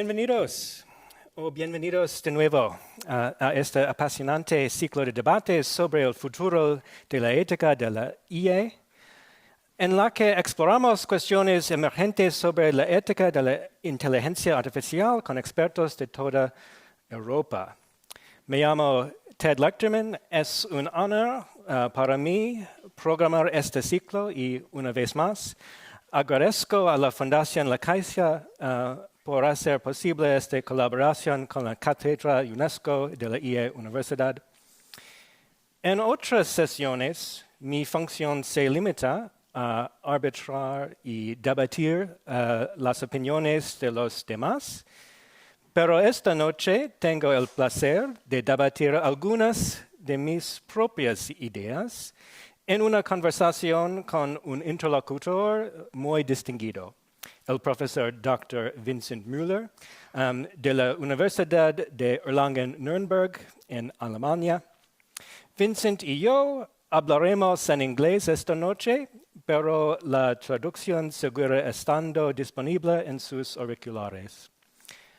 Bienvenidos o bienvenidos de nuevo a este apasionante ciclo de debates sobre el futuro de la ética de la IE, en la que exploramos cuestiones emergentes sobre la ética de la inteligencia artificial con expertos de toda Europa. Me llamo Ted Lechtermam. Es un honor para mí programar este ciclo y una vez más agradezco a la Fundación La Caixa por hacer posible esta colaboración con la Càtedra Unesco de la IE Universidad. En otras sesiones, mi función se limita a arbitrar y debatir las opiniones de los demás, pero esta noche tengo el placer de debatir algunas de mis propias ideas en una conversación con un interlocutor muy distinguido, el profesor Dr. Vincent Müller de la Universidad de Erlangen-Nuremberg en Alemania. Vincent y yo hablaremos en inglés esta noche, pero la traducción seguirá estando disponible en sus auriculares.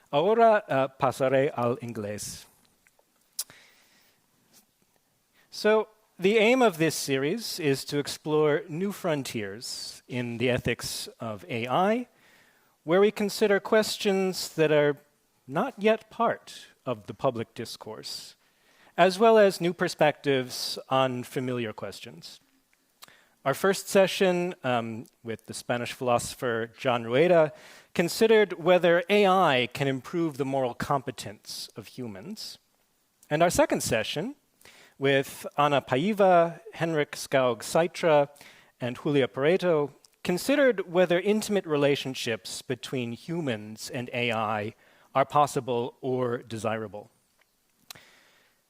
Ahora pasaré al inglés. So, the aim of this series is to explore new frontiers in the ethics of AI, where we consider questions that are not yet part of the public discourse, as well as new perspectives on familiar questions. Our first session with the Spanish philosopher John Rueda considered whether AI can improve the moral competence of humans. And our second session with Ana Paiva, Henrik Skaug-Saitra, and Julia Pareto considered whether intimate relationships between humans and AI are possible or desirable.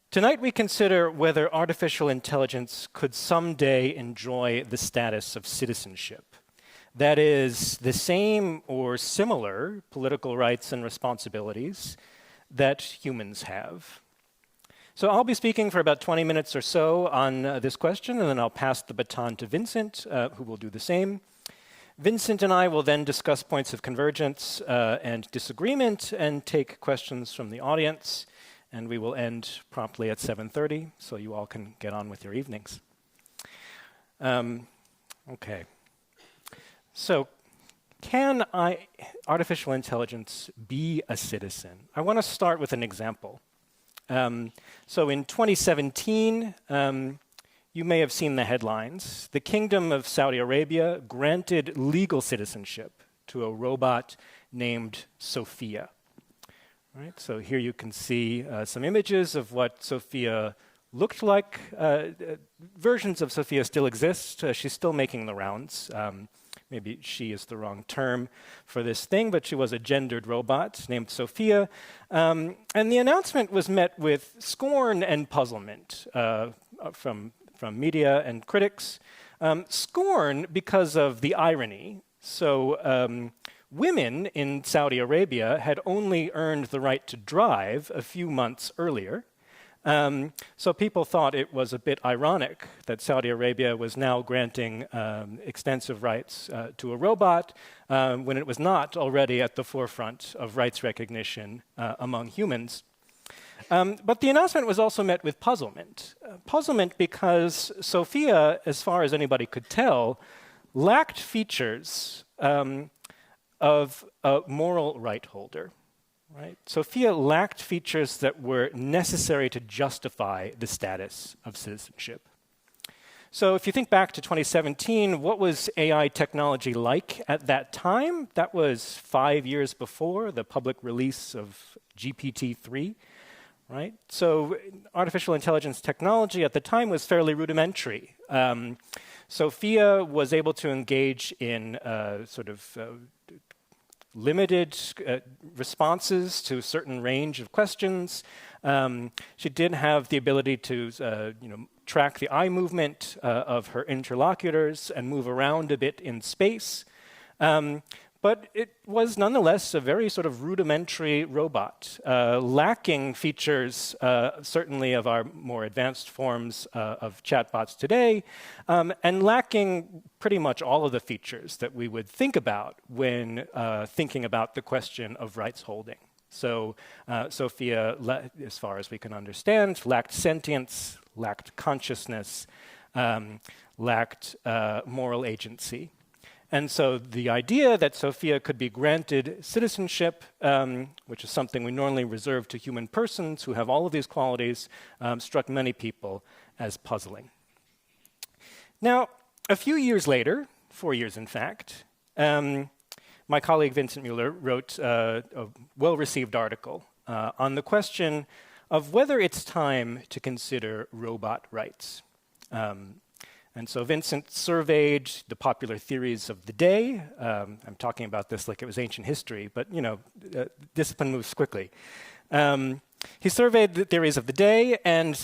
Tonight we consider whether artificial intelligence could someday enjoy the status of citizenship. That is, the same or similar political rights and responsibilities that humans have. So I'll be speaking for about 20 minutes or so on this question, and then I'll pass the baton to Vincent, who will do the same. Vincent and I will then discuss points of convergence and disagreement and take questions from the audience. And we will end promptly at 7:30, so you all can get on with your evenings. Okay. So, can artificial intelligence be a citizen? I want to start with an example. So in 2017, you may have seen the headlines. The Kingdom of Saudi Arabia granted legal citizenship to a robot named Sophia. Right, so here you can see some images of what Sophia looked like. Versions of Sophia still exist. She's still making the rounds. Maybe she is the wrong term for this thing, but she was a gendered robot named Sophia. And the announcement was met with scorn and puzzlement from media and critics. Scorn because of the irony. So women in Saudi Arabia had only earned the right to drive a few months earlier. So people thought it was a bit ironic that Saudi Arabia was now granting extensive rights to a robot when it was not already at the forefront of rights recognition among humans. But the announcement was also met with puzzlement. Puzzlement because Sophia, as far as anybody could tell, lacked features of a moral right holder. Right? Sophia lacked features that were necessary to justify the status of citizenship. So if you think back to 2017, what was AI technology like at that time? That was 5 years before the public release of GPT-3. Right? So artificial intelligence technology at the time was fairly rudimentary. Sophia was able to engage in limited responses to a certain range of questions. She did have the ability to track the eye movement of her interlocutors and move around a bit in space. but it was nonetheless a very sort of rudimentary robot, lacking features certainly of our more advanced forms of chatbots today, and lacking pretty much all of the features that we would think about when thinking about the question of rights holding. So Sophia, as far as we can understand, lacked sentience, lacked consciousness, lacked moral agency. And so the idea that Sophia could be granted citizenship, which is something we normally reserve to human persons who have all of these qualities, struck many people as puzzling. Now, a few years later, 4 years in fact, my colleague Vincent Mueller wrote a well-received article on the question of whether it's time to consider robot rights. And so Vincent surveyed the popular theories of the day. I'm talking about this like it was ancient history, but discipline moves quickly. He surveyed the theories of the day and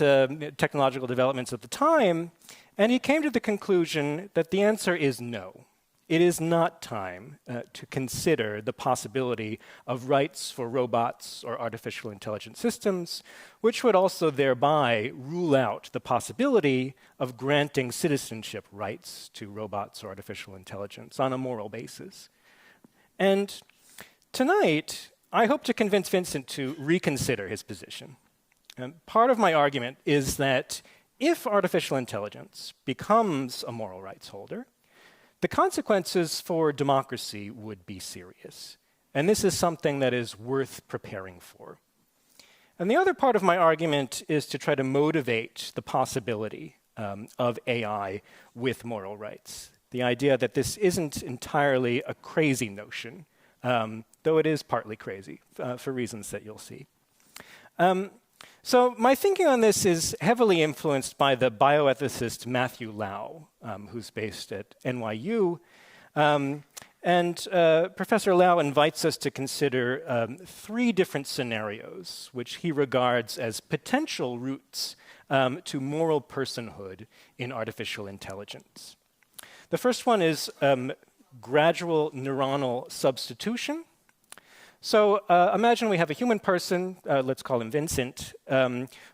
technological developments of the time, and he came to the conclusion that the answer is no. It is not time to consider the possibility of rights for robots or artificial intelligence systems, which would also thereby rule out the possibility of granting citizenship rights to robots or artificial intelligence on a moral basis. And tonight, I hope to convince Vincent to reconsider his position. And part of my argument is that if artificial intelligence becomes a moral rights holder, the consequences for democracy would be serious. And this is something that is worth preparing for. And the other part of my argument is to try to motivate the possibility of AI with moral rights. The idea that this isn't entirely a crazy notion, though it is partly crazy for reasons that you'll see. So my thinking on this is heavily influenced by the bioethicist Matthew Lau, who's based at NYU. Professor Lau invites us to consider 3 different scenarios, which he regards as potential routes to moral personhood in artificial intelligence. The first one is gradual neuronal substitution. So imagine we have a human person, let's call him Vincent,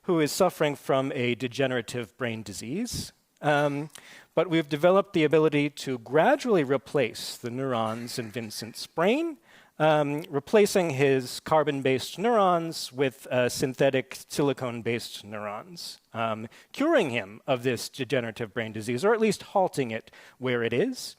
who is suffering from a degenerative brain disease. But we've developed the ability to gradually replace the neurons in Vincent's brain, replacing his carbon-based neurons with synthetic silicone-based neurons, curing him of this degenerative brain disease, or at least halting it where it is.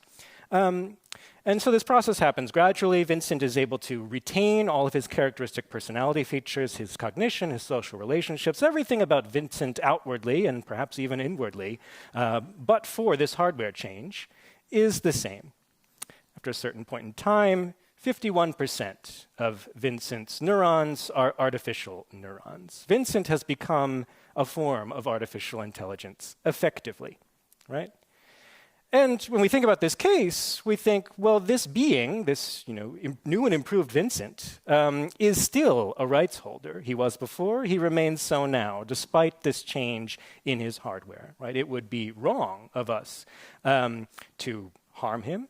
And so this process happens gradually. Vincent is able to retain all of his characteristic personality features, his cognition, his social relationships, everything about Vincent outwardly and perhaps even inwardly, but for this hardware change, is the same. After a certain point in time, 51% of Vincent's neurons are artificial neurons. Vincent has become a form of artificial intelligence, effectively, right? And when we think about this case, we think, well, this being, this new and improved Vincent, is still a rights holder. He was before, he remains so now, despite this change in his hardware. Right? It would be wrong of us to harm him.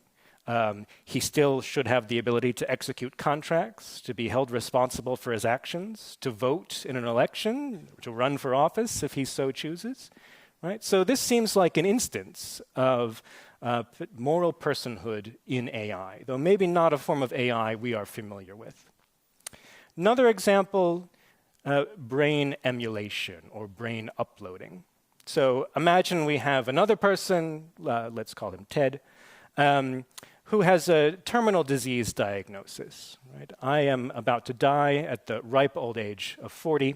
He still should have the ability to execute contracts, to be held responsible for his actions, to vote in an election, to run for office if he so chooses. Right? So this seems like an instance of moral personhood in AI, though maybe not a form of AI we are familiar with. Another example, brain emulation or brain uploading. So imagine we have another person, let's call him Ted, who has a terminal disease diagnosis. Right? I am about to die at the ripe old age of 40.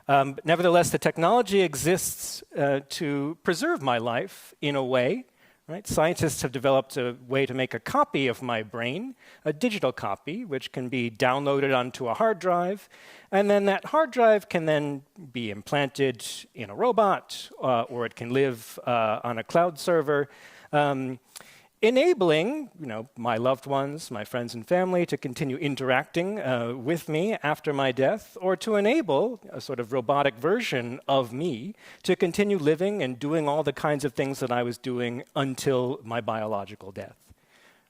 Nevertheless, the technology exists to preserve my life in a way. Right? Scientists have developed a way to make a copy of my brain, a digital copy, which can be downloaded onto a hard drive. And then that hard drive can then be implanted in a robot, or it can live on a cloud server, enabling my loved ones, my friends and family to continue interacting with me after my death, or to enable a sort of robotic version of me to continue living and doing all the kinds of things that I was doing until my biological death.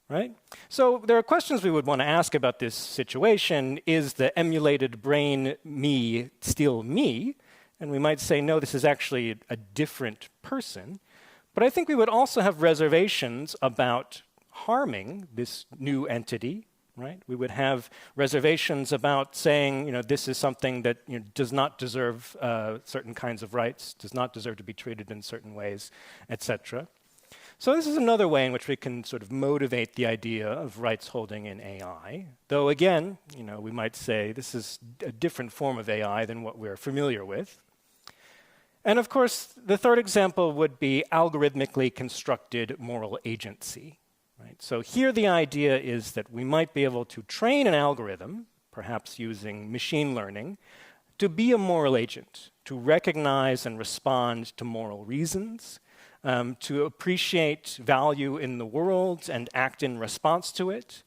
right? So there are questions we would want to ask about this situation. Is the emulated brain me still me? And we might say, no, this is actually a different person. But I think we would also have reservations about harming this new entity, right? We would have reservations about saying, this is something that does not deserve certain kinds of rights, does not deserve to be treated in certain ways, etc. So this is another way in which we can sort of motivate the idea of rights holding in AI. Though again, we might say this is a different form of AI than what we're familiar with. And of course, the third example would be algorithmically constructed moral agency. Right? So here the idea is that we might be able to train an algorithm, perhaps using machine learning, to be a moral agent, to recognize and respond to moral reasons, to appreciate value in the world and act in response to it.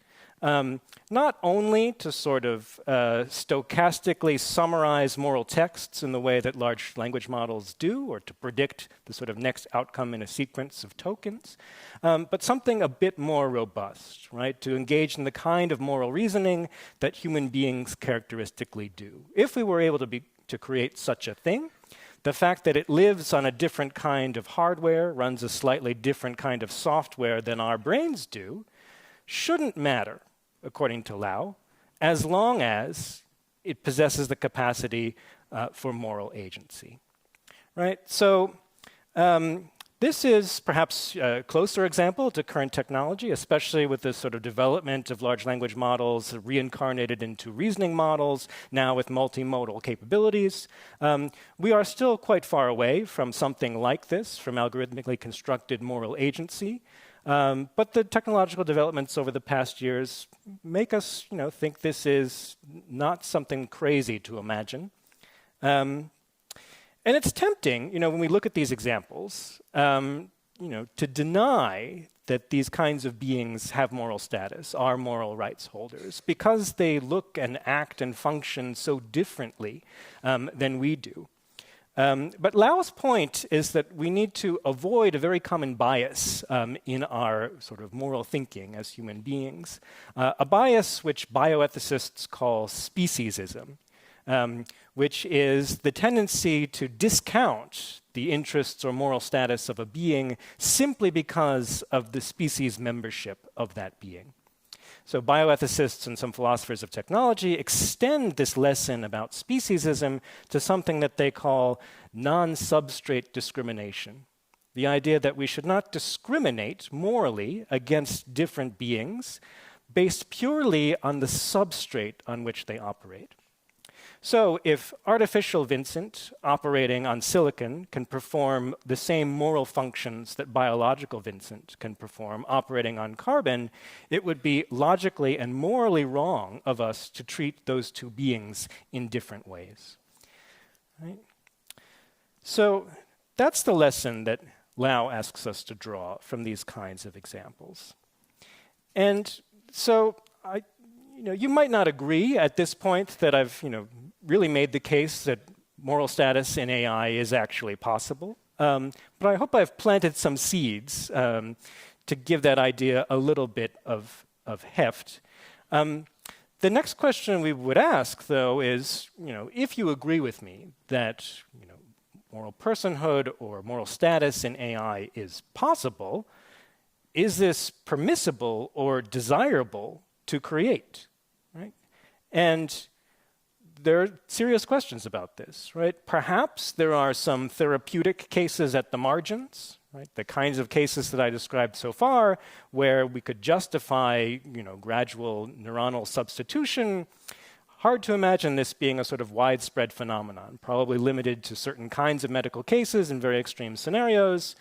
Not only to sort of stochastically summarize moral texts in the way that large language models do, or to predict the sort of next outcome in a sequence of tokens, but something a bit more robust, right? To engage in the kind of moral reasoning that human beings characteristically do. If we were able to create such a thing, the fact that it lives on a different kind of hardware, runs a slightly different kind of software than our brains do, shouldn't matter, according to Lau, as long as it possesses the capacity for moral agency. Right? So this is perhaps a closer example to current technology, especially with the sort of development of large language models reincarnated into reasoning models, now with multimodal capabilities. We are still quite far away from something like this, from algorithmically constructed moral agency. But the technological developments over the past years make us, think this is not something crazy to imagine. And it's tempting, when we look at these examples, to deny that these kinds of beings have moral status, are moral rights holders, because they look and act and function so differently than we do. But Lau's point is that we need to avoid a very common bias in our sort of moral thinking as human beings, a bias which bioethicists call speciesism, which is the tendency to discount the interests or moral status of a being simply because of the species membership of that being. So bioethicists and some philosophers of technology extend this lesson about speciesism to something that they call non-substrate discrimination. The idea that we should not discriminate morally against different beings based purely on the substrate on which they operate. So if artificial Vincent operating on silicon can perform the same moral functions that biological Vincent can perform operating on carbon, it would be logically and morally wrong of us to treat those two beings in different ways. Right? So that's the lesson that Lau asks us to draw from these kinds of examples. And so you might not agree at this point that I've really made the case that moral status in AI is actually possible. But I hope I've planted some seeds to give that idea a little bit of heft. The next question we would ask, though, is, if you agree with me that moral personhood or moral status in AI is possible, is this permissible or desirable to create? Right? And there are serious questions about this, right? Perhaps there are some therapeutic cases at the margins, right? The kinds of cases that I described so far, where we could justify, gradual neuronal substitution. Hard to imagine this being a sort of widespread phenomenon, probably limited to certain kinds of medical cases in very extreme scenarios.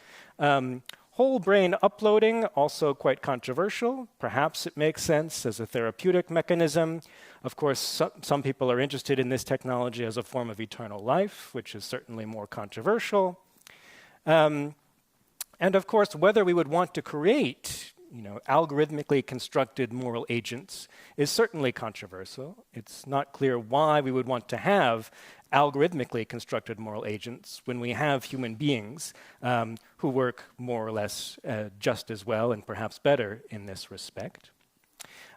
Whole brain uploading, also quite controversial. Perhaps it makes sense as a therapeutic mechanism. Of course, some people are interested in this technology as a form of eternal life, which is certainly more controversial. And of course, whether we would want to create algorithmically constructed moral agents is certainly controversial. It's not clear why we would want to have algorithmically constructed moral agents when we have human beings who work more or less just as well and perhaps better in this respect.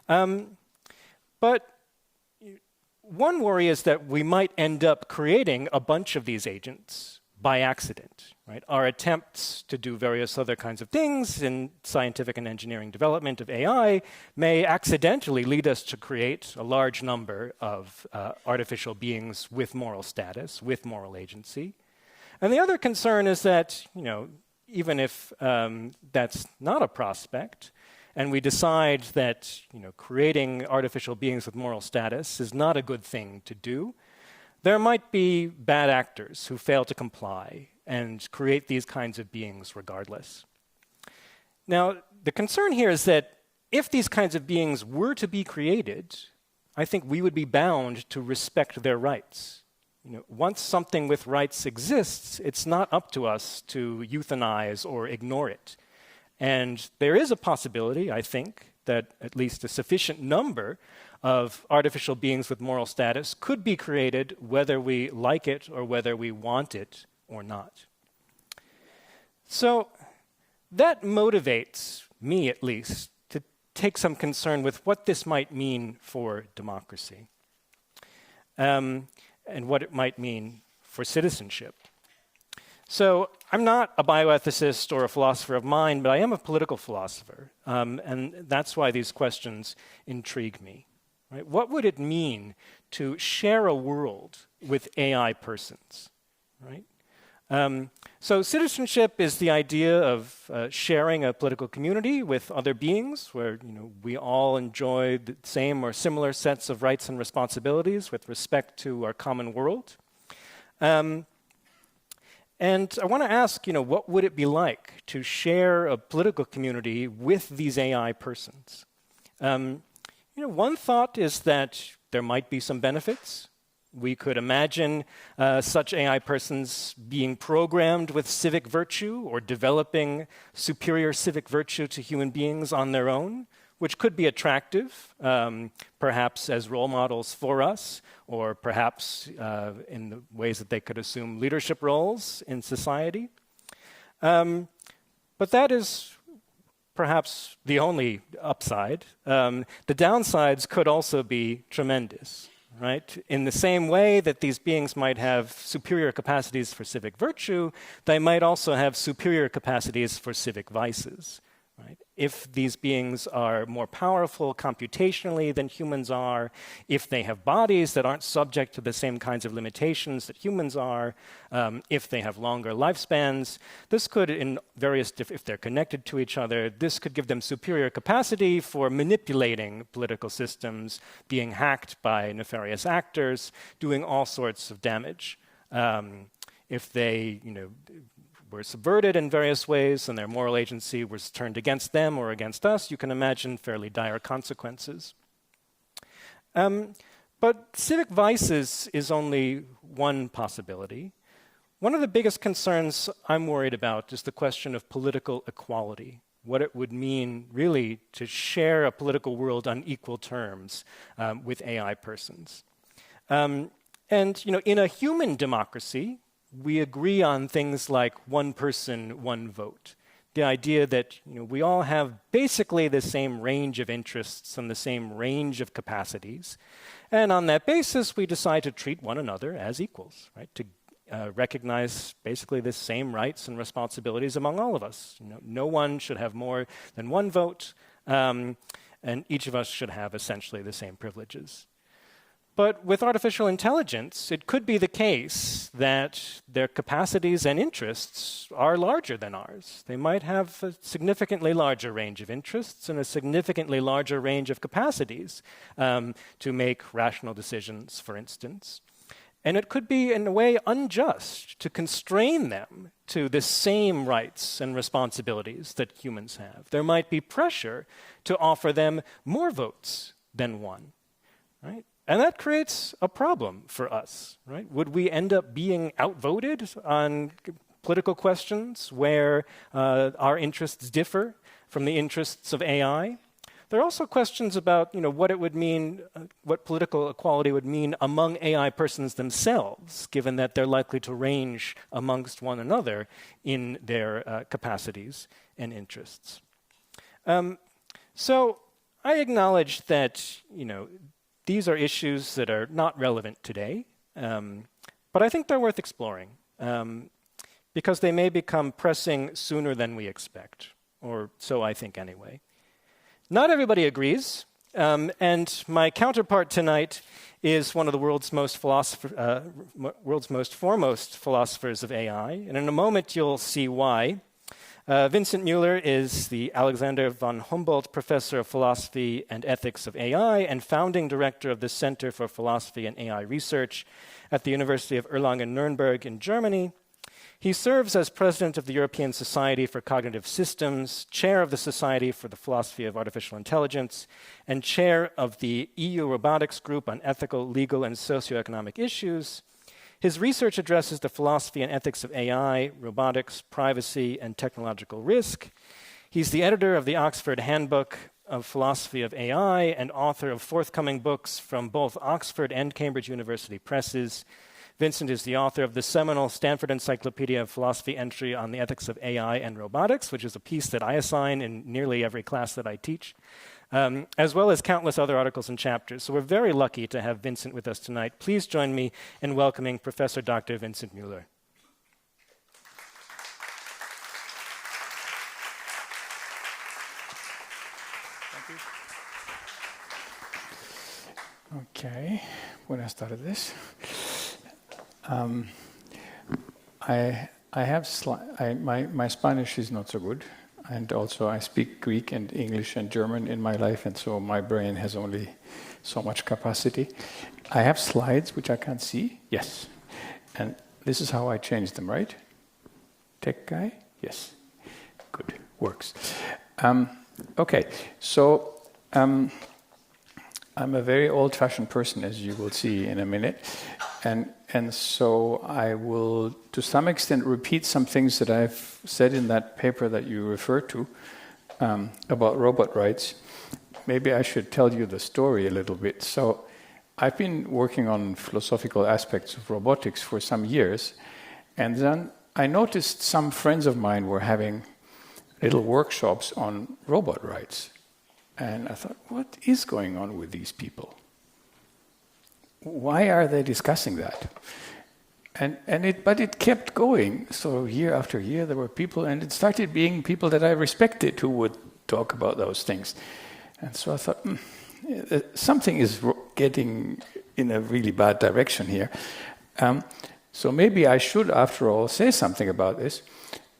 But one worry is that we might end up creating a bunch of these agents by accident, right? Our attempts to do various other kinds of things in scientific and engineering development of AI may accidentally lead us to create a large number of artificial beings with moral status, with moral agency. And the other concern is that, even if that's not a prospect, and we decide that creating artificial beings with moral status is not a good thing to do, there might be bad actors who fail to comply and create these kinds of beings regardless. Now, the concern here is that if these kinds of beings were to be created, I think we would be bound to respect their rights. Once something with rights exists, it's not up to us to euthanize or ignore it. And there is a possibility, I think, that at least a sufficient number of artificial beings with moral status could be created whether we like it or whether we want it or not. So that motivates me, at least, to take some concern with what this might mean for democracy and what it might mean for citizenship. So I'm not a bioethicist or a philosopher of mind, but I am a political philosopher, and that's why these questions intrigue me. Right? What would it mean to share a world with AI persons? Right? So citizenship is the idea of sharing a political community with other beings where we all enjoy the same or similar sets of rights and responsibilities with respect to our common world. And I want to ask, what would it be like to share a political community with these AI persons? One thought is that there might be some benefits. We could imagine such AI persons being programmed with civic virtue or developing superior civic virtue to human beings on their own, which could be attractive, perhaps as role models for us, or perhaps in the ways that they could assume leadership roles in society. But that is perhaps the only upside. The downsides could also be tremendous, right? In the same way that these beings might have superior capacities for civic virtue, they might also have superior capacities for civic vices. Right? If these beings are more powerful computationally than humans are, if they have bodies that aren't subject to the same kinds of limitations that humans are, if they have longer lifespans, this could, if they're connected to each other, this could give them superior capacity for manipulating political systems, being hacked by nefarious actors, doing all sorts of damage. If they, were subverted in various ways and their moral agency was turned against them or against us, you can imagine fairly dire consequences. But civic vices is only one possibility. One of the biggest concerns I'm worried about is the question of political equality, what it would mean really to share a political world on equal terms with AI persons. And in a human democracy, we agree on things like one person, one vote. The idea that we all have basically the same range of interests and the same range of capacities. And on that basis, we decide to treat one another as equals, right? To recognize basically the same rights and responsibilities among all of us. No one should have more than one vote, and each of us should have essentially the same privileges. But with artificial intelligence, it could be the case that their capacities and interests are larger than ours. They might have a significantly larger range of interests and a significantly larger range of capacities to make rational decisions, for instance. And it could be, in a way, unjust to constrain them to the same rights and responsibilities that humans have. There might be pressure to offer them more votes than one, right? And that creates a problem for us, right? Would we end up being outvoted on political questions where our interests differ from the interests of AI? There are also questions about, what it would mean, what political equality would mean among AI persons themselves, given that they're likely to range amongst one another in their capacities and interests. So I acknowledge that, these are issues that are not relevant today, but I think they're worth exploring because they may become pressing sooner than we expect, or so I think anyway. Not everybody agrees, and my counterpart tonight is one of the world's most foremost philosophers of AI, and in a moment you'll see why. Vincent Mueller is the Alexander von Humboldt Professor of Philosophy and Ethics of AI and founding director of the Center for Philosophy and AI Research at the University of Erlangen-Nuremberg in Germany. He serves as president of the European Society for Cognitive Systems, chair of the Society for the Philosophy of Artificial Intelligence, and chair of the EU Robotics Group on Ethical, Legal, and Socioeconomic Issues. His research addresses the philosophy and ethics of AI, robotics, privacy, and technological risk. He's the editor of the Oxford Handbook of Philosophy of AI and author of forthcoming books from both Oxford and Cambridge University presses. Vincent is the author of the seminal Stanford Encyclopedia of Philosophy entry on the ethics of AI and robotics, which is a piece that I assign in nearly every class that I teach, as well as countless other articles and chapters. So we're very lucky to have Vincent with us tonight. Please join me in welcoming Professor Dr. Vincent Mueller. Thank you. Okay, when I started this. My Spanish is not so good, and also I speak Greek and English and German in my life, and so my brain has only so much capacity. I have slides which I can't see, yes, and this is how I change them, right? Tech guy, yes, good, works. Okay, so I'm a very old-fashioned person, as you will see in a minute. And so I will, to some extent, repeat some things that I've said in that paper that you referred to about robot rights. Maybe I should tell you the story a little bit. So I've been working on philosophical aspects of robotics for some years, and then I noticed some friends of mine were having little workshops on robot rights. And I thought, what is going on with these people? Why are they discussing that? But it kept going. So year after year there were people, and it started being people that I respected who would talk about those things. And so I thought, something is getting in a really bad direction here. So maybe I should, after all, say something about this.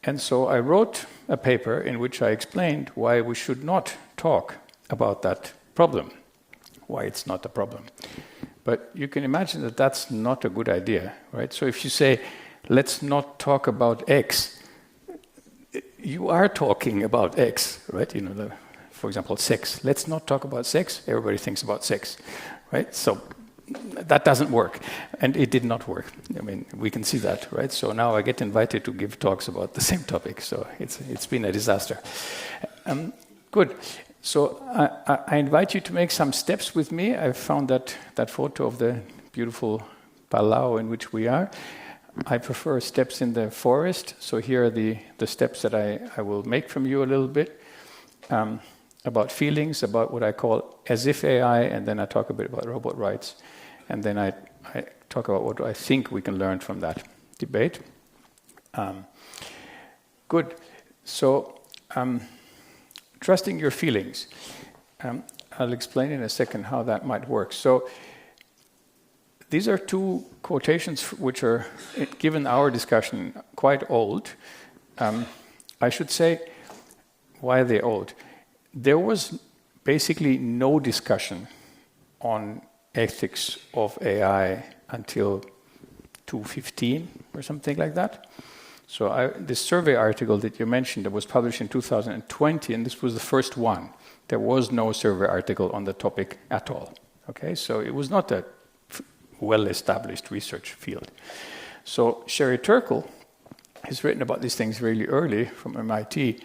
And so I wrote a paper in which I explained why we should not talk about that problem, why it's not a problem. But you can imagine that that's not a good idea, right? So if you say, let's not talk about X, you are talking about X, right? For example, sex. Let's not talk about sex. Everybody thinks about sex, right? So that doesn't work. And it did not work. I mean, we can see that, right? So now I get invited to give talks about the same topic. So it's been a disaster. Good. So I invite you to make some steps with me. I found that photo of the beautiful Palau in which we are. I prefer steps in the forest. So here are the steps that I will make from you a little bit. About feelings, about what I call as if AI, and then I talk a bit about robot rights. And then I talk about what I think we can learn from that debate. Good. So trusting your feelings. I'll explain in a second how that might work. So these are two quotations which are, given our discussion, quite old. I should say, why are they old? There was basically no discussion on ethics of AI until 2015 or something like that. So this survey article that you mentioned that was published in 2020, and this was the first one. There was no survey article on the topic at all. Okay, so it was not a well-established research field. So Sherry Turkle has written about these things really early from MIT,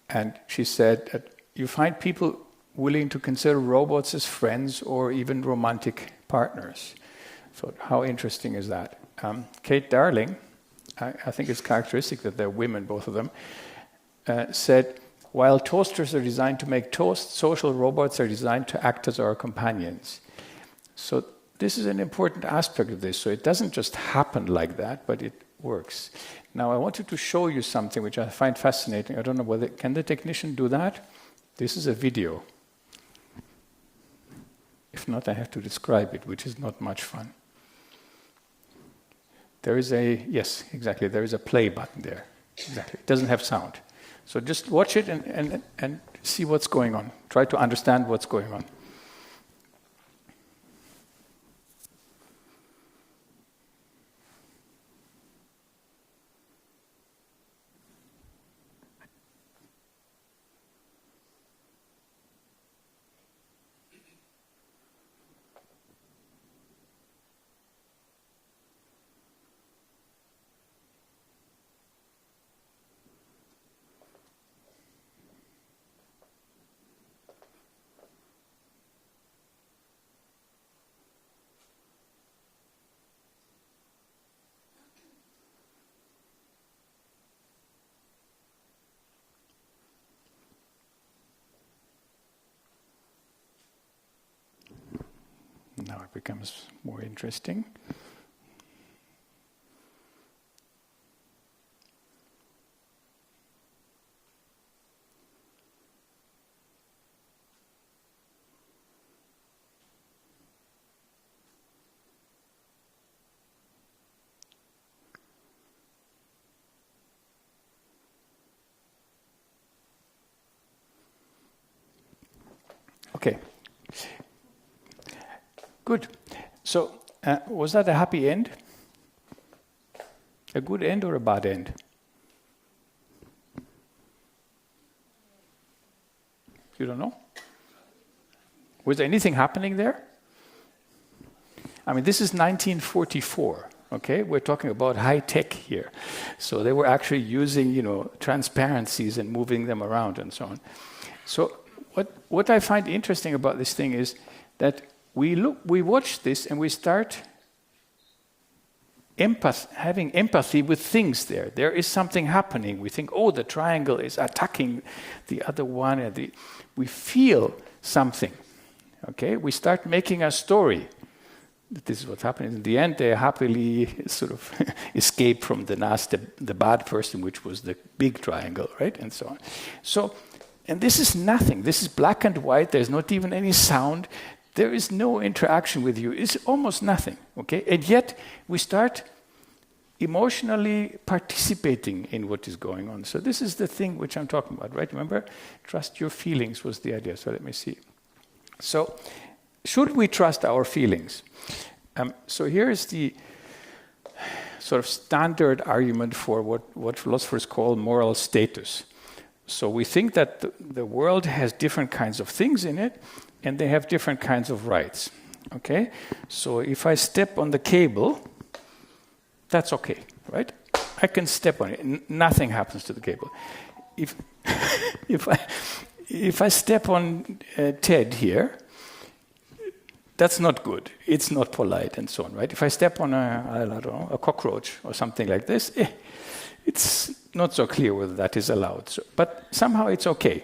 and she said that you find people willing to consider robots as friends or even romantic partners. So how interesting is that? Kate Darling, I think it's characteristic that they're women, both of them, said, while toasters are designed to make toast, social robots are designed to act as our companions. So this is an important aspect of this. So it doesn't just happen like that, but it works. Now I wanted to show you something which I find fascinating. I don't know whether, can the technician do that? This is a video. If not, I have to describe it, which is not much fun. There is a, yes, exactly, there is a play button there. Exactly, it doesn't have sound. So just watch it and see what's going on. Try to understand what's going on. Now it becomes more interesting. Okay. Good. So, was that a happy end? A good end or a bad end? You don't know? Was there anything happening there? I mean, this is 1944, okay? We're talking about high tech here. So they were actually using, transparencies and moving them around and so on. So what I find interesting about this thing is that we watch this and we start having empathy with things there. There is something happening. We think, oh, the triangle is attacking the other one. And we feel something. Okay? We start making a story. This is what happens. In the end, they happily sort of escape from the bad person, which was the big triangle, right? And so on. So, and this is nothing. This is black and white. There's not even any sound. There is no interaction with you. It's almost nothing, okay? And yet, we start emotionally participating in what is going on. So this is the thing which I'm talking about, right? Remember, trust your feelings was the idea. So let me see. So, should we trust our feelings? So here is the sort of standard argument for what philosophers call moral status. So we think that the world has different kinds of things in it, and they have different kinds of rights. Okay? So if I step on the cable, that's okay, right? I can step on it. Nothing happens to the cable. If I step on Ted here, that's not good. It's not polite and so on, right? If I step on a cockroach or something like this, it's not so clear whether that is allowed. So, but somehow it's okay.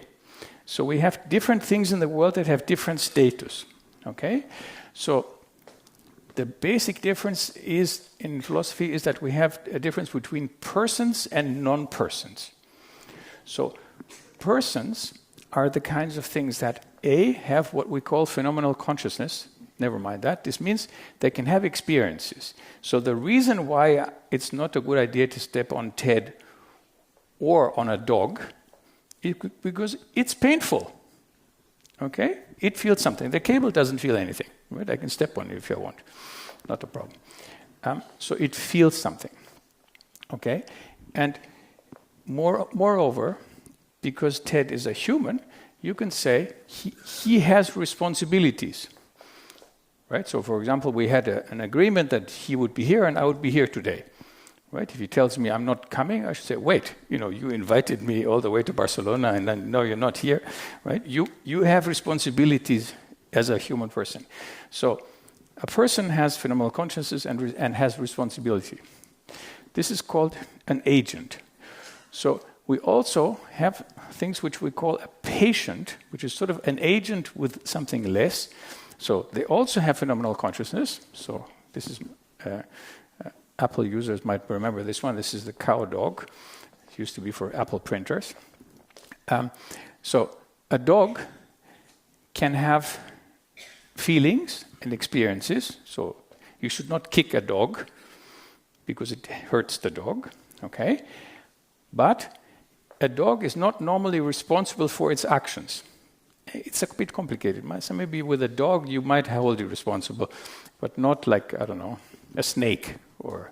So we have different things in the world that have different status, okay? So the basic difference is in philosophy is that we have a difference between persons and non-persons. So persons are the kinds of things that A, have what we call phenomenal consciousness. Never mind that. This means they can have experiences. So the reason why it's not a good idea to step on Ted or on a dog is because it's painful. Okay? It feels something. The cable doesn't feel anything. Right? I can step on it if I want. Not a problem. So it feels something. Okay? And moreover, because Ted is a human, you can say he has responsibilities. Right? So, for example, we had an agreement that he would be here and I would be here today. right? If he tells me I'm not coming, I should say, wait, you invited me all the way to Barcelona and then, no, you're not here, right? You have responsibilities as a human person. So a person has phenomenal consciousness and has responsibility. This is called an agent. So we also have things which we call a patient, which is sort of an agent with something less. So they also have phenomenal consciousness. So this is, Apple users might remember this one. This is the cow dog. It used to be for Apple printers. So a dog can have feelings and experiences. So you should not kick a dog because it hurts the dog, okay? But a dog is not normally responsible for its actions. It's a bit complicated. So maybe with a dog you might hold you responsible, but not like, I don't know, a snake or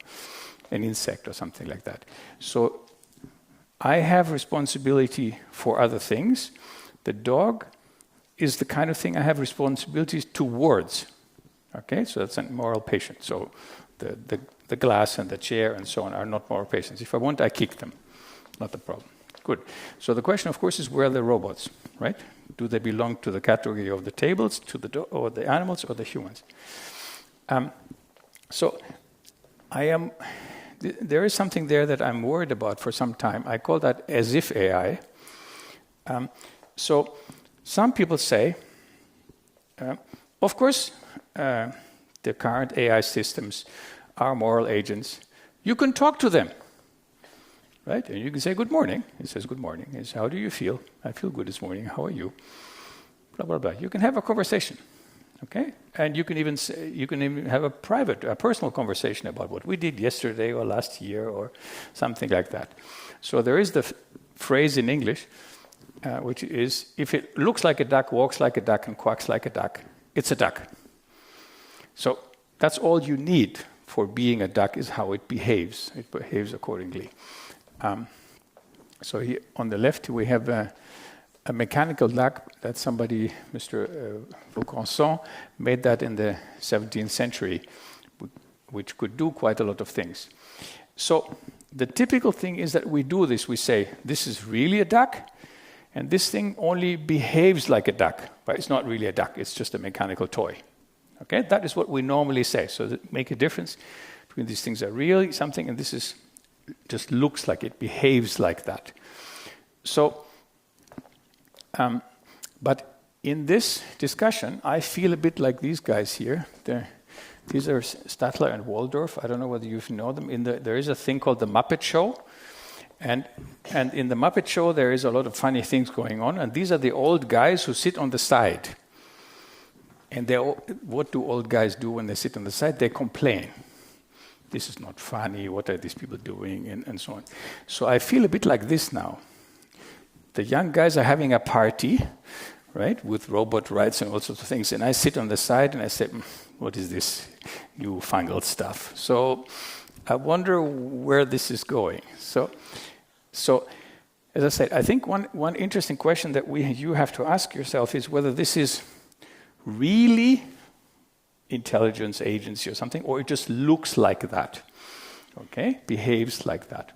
an insect or something like that. So I have responsibility for other things. The dog is the kind of thing I have responsibilities towards. Okay, so that's a moral patient. So the glass and the chair and so on are not moral patients. If I want, I kick them. Not the problem. Good. So the question, of course, is where are the robots, right? Do they belong to the category of the tables, to the or the animals, or the humans? So there is something there that I'm worried about for some time. I call that as if AI. So some people say, of course, the current AI systems are moral agents. You can talk to them. Right? And you can say, good morning. It says, good morning. It says, how do you feel? I feel good this morning. How are you? Blah, blah, blah. You can have a conversation. Okay? And you can even have a personal conversation about what we did yesterday or last year or something like that. So there is the phrase in English, which is, if it looks like a duck, walks like a duck, and quacks like a duck, it's a duck. So that's all you need for being a duck is how it behaves. It behaves accordingly. So here on the left, we have a mechanical duck that somebody, Mr. Vaucanson, made that in the 17th century, which could do quite a lot of things. So the typical thing is that we do this. We say, this is really a duck, and this thing only behaves like a duck, but it's not really a duck. It's just a mechanical toy. Okay, that is what we normally say. So that make a difference between these things are really something, and this is just looks like it behaves like that. So, but in this discussion, I feel a bit like these guys here. These are Statler and Waldorf. I don't know whether you know them. There is a thing called the Muppet Show, and in the Muppet Show there is a lot of funny things going on. And these are the old guys who sit on the side. And what do old guys do when they sit on the side? They complain. This is not funny, what are these people doing, and so on. So I feel a bit like this now. The young guys are having a party, right, with robot rights and all sorts of things, and I sit on the side and I say, what is this newfangled stuff? So I wonder where this is going. So as I said, I think one interesting question that you have to ask yourself is whether this is really intelligence agency or something, or it just looks like that, okay, behaves like that.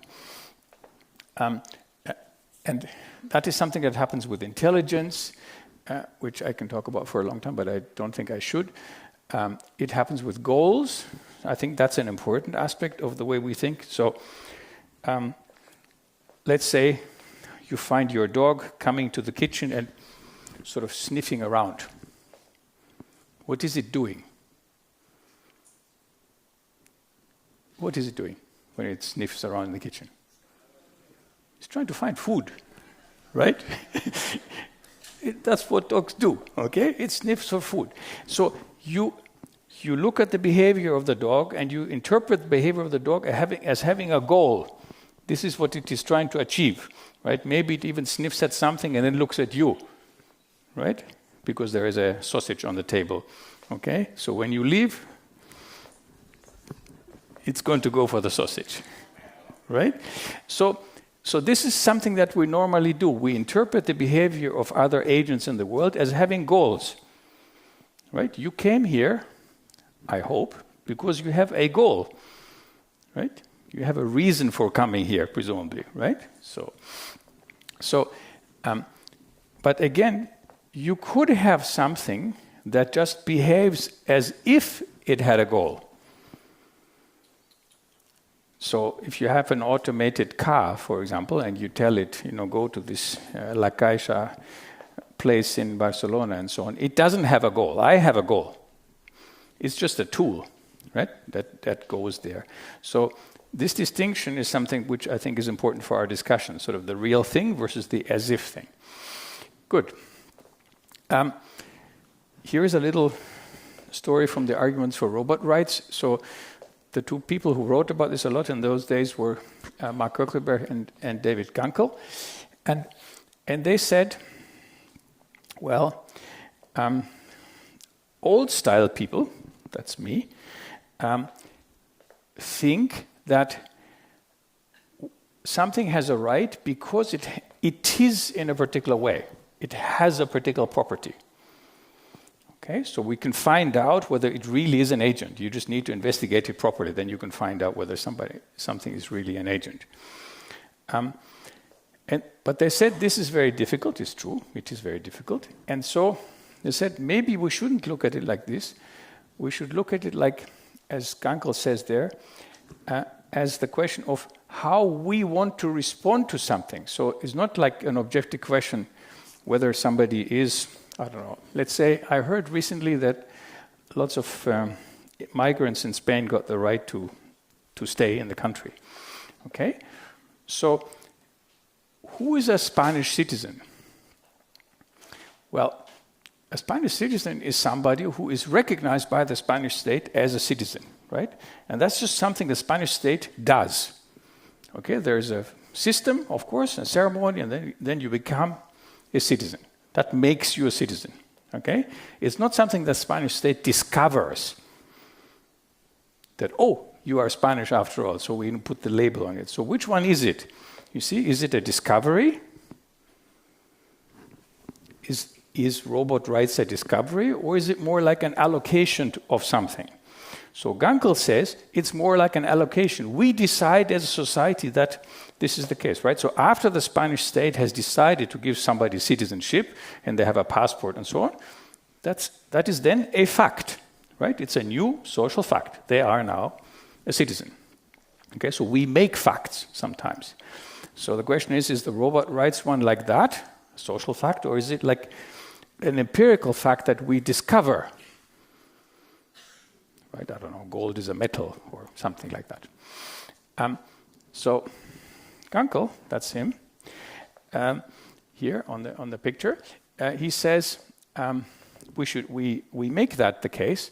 And that is something that happens with intelligence, which I can talk about for a long time, but I don't think I should. It happens with goals. I think that's an important aspect of the way we think. So let's say you find your dog coming to the kitchen and sort of sniffing around. What is it doing? What is it doing when it sniffs around in the kitchen? It's trying to find food, right? That's what dogs do, okay? It sniffs for food. So you look at the behavior of the dog and you interpret the behavior of the dog as having a goal. This is what it is trying to achieve, right? Maybe it even sniffs at something and then looks at you, right? Because there is a sausage on the table, okay? So when you leave, it's going to go for the sausage, right? So this is something that we normally do. We interpret the behavior of other agents in the world as having goals, right? You came here, I hope, because you have a goal, right? You have a reason for coming here, presumably, right? But again, you could have something that just behaves as if it had a goal. So if you have an automated car, for example, and you tell it, go to this La Caixa place in Barcelona and so on, it doesn't have a goal. I have a goal. It's just a tool, right? That goes there. So this distinction is something which I think is important for our discussion, sort of the real thing versus the as-if thing. Good. Here is a little story from the arguments for robot rights. So the two people who wrote about this a lot in those days were Mark Kirkleberg and David Gunkel. And they said, well, old-style people, that's me, think that something has a right because it is in a particular way. It has a particular property. Okay, so we can find out whether it really is an agent. You just need to investigate it properly. Then you can find out whether something is really an agent. But they said this is very difficult. It's true. It is very difficult. And so they said maybe we shouldn't look at it like this. We should look at it like, as Gunkel says there, as the question of how we want to respond to something. So it's not like an objective question whether somebody is, I don't know. Let's say I heard recently that lots of migrants in Spain got the right to stay in the country. Okay? So who is a Spanish citizen? Well, a Spanish citizen is somebody who is recognized by the Spanish state as a citizen, right? And that's just something the Spanish state does. Okay? There's a system, of course, a ceremony, and then you become a citizen. That makes you a citizen, okay? It's not something the Spanish state discovers that, oh, you are Spanish after all, so we put the label on it. So which one is it? You see, is it a discovery? Is robot rights a discovery, or is it more like an allocation of something? So Gunkel says it's more like an allocation. We decide as a society that this is the case, right? So after the Spanish state has decided to give somebody citizenship and they have a passport and so on, that is then a fact, right? It's a new social fact. They are now a citizen. Okay, so we make facts sometimes. So the question is the robot rights one like that, a social fact, or is it like an empirical fact that we discover? Right, I don't know, gold is a metal or something like that. So Gunkel, that's him, here on the picture, he says we make that the case,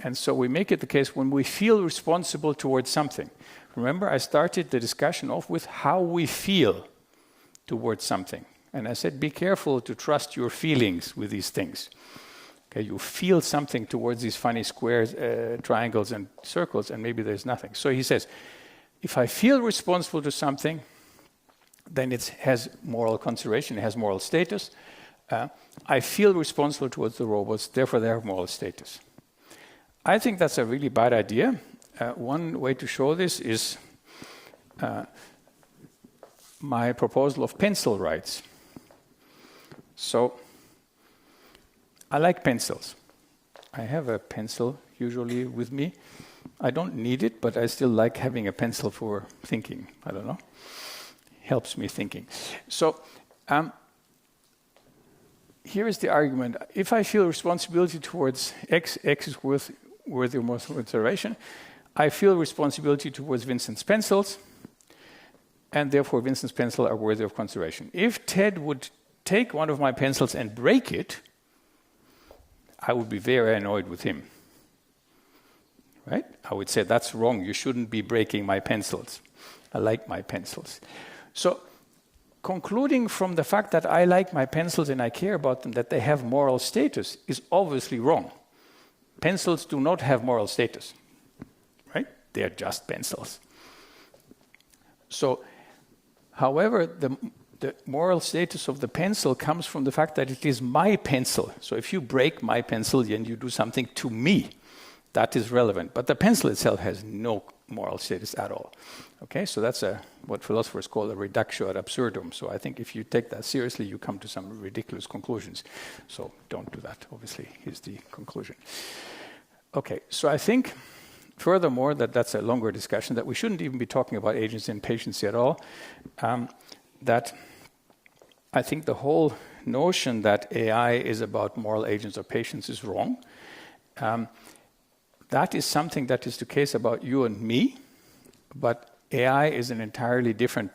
and so we make it the case when we feel responsible towards something. Remember, I started the discussion off with how we feel towards something, and I said be careful to trust your feelings with these things. Okay, you feel something towards these funny squares, triangles, and circles, and maybe there's nothing. So he says, if I feel responsible to something, then it has moral consideration, it has moral status. I feel responsible towards the robots, therefore they have moral status. I think that's a really bad idea. One way to show this is my proposal of pencil rights. So I like pencils. I have a pencil usually with me. I don't need it, but I still like having a pencil for thinking. I don't know. Helps me thinking. So here is the argument. If I feel responsibility towards X is worthy of more consideration, I feel responsibility towards Vincent's pencils, and therefore Vincent's pencils are worthy of consideration. If Ted would take one of my pencils and break it, I would be very annoyed with him. Right? I would say, that's wrong. You shouldn't be breaking my pencils. I like my pencils. So, concluding from the fact that I like my pencils and I care about them, that they have moral status, is obviously wrong. Pencils do not have moral status. Right? They are just pencils. So, however, the moral status of the pencil comes from the fact that it is my pencil. So if you break my pencil, then you do something to me. That is relevant. But the pencil itself has no moral status at all. Okay, so that's what philosophers call a reductio ad absurdum. So I think if you take that seriously, you come to some ridiculous conclusions. So don't do that, obviously, is the conclusion. Okay, so I think, furthermore, that's a longer discussion, that we shouldn't even be talking about agency and patiency at all. That I think the whole notion that AI is about moral agents or patience is wrong. That is something that is the case about you and me, but AI is an entirely different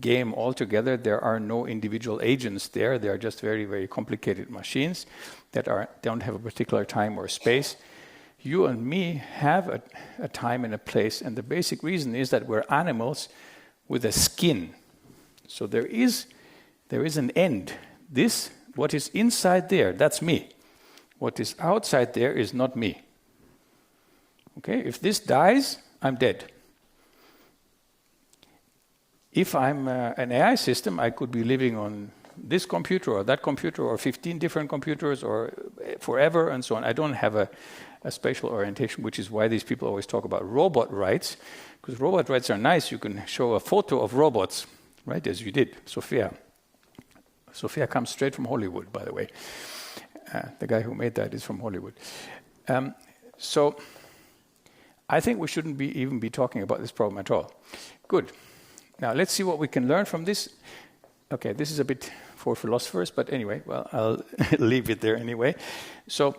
game altogether. There are no individual agents there. They are just very, very complicated machines that don't have a particular time or space. You and me have a time and a place, and the basic reason is that we're animals with a skin. So there is an end. This, what is inside there, that's me. What is outside there is not me. Okay, if this dies, I'm dead. If I'm an AI system, I could be living on this computer or that computer or 15 different computers or forever and so on. I don't have a spatial orientation, which is why these people always talk about robot rights, because robot rights are nice. You can show a photo of robots, right, as you did, Sophia. Sophia comes straight from Hollywood, by the way. The guy who made that is from Hollywood. So I think we shouldn't even be talking about this problem at all. Good. Now let's see what we can learn from this. Okay, this is a bit for philosophers, but anyway, well, I'll leave it there anyway. So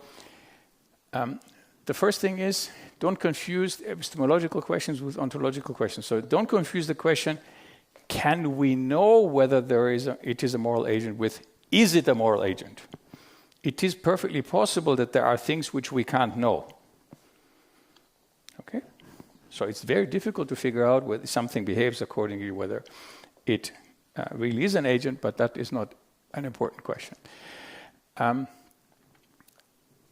the first thing is, don't confuse epistemological questions with ontological questions. So don't confuse the question, can we know whether it is a moral agent with, is it a moral agent? It is perfectly possible that there are things which we can't know. Okay? So it's very difficult to figure out whether something behaves accordingly, whether it really is an agent, but that is not an important question.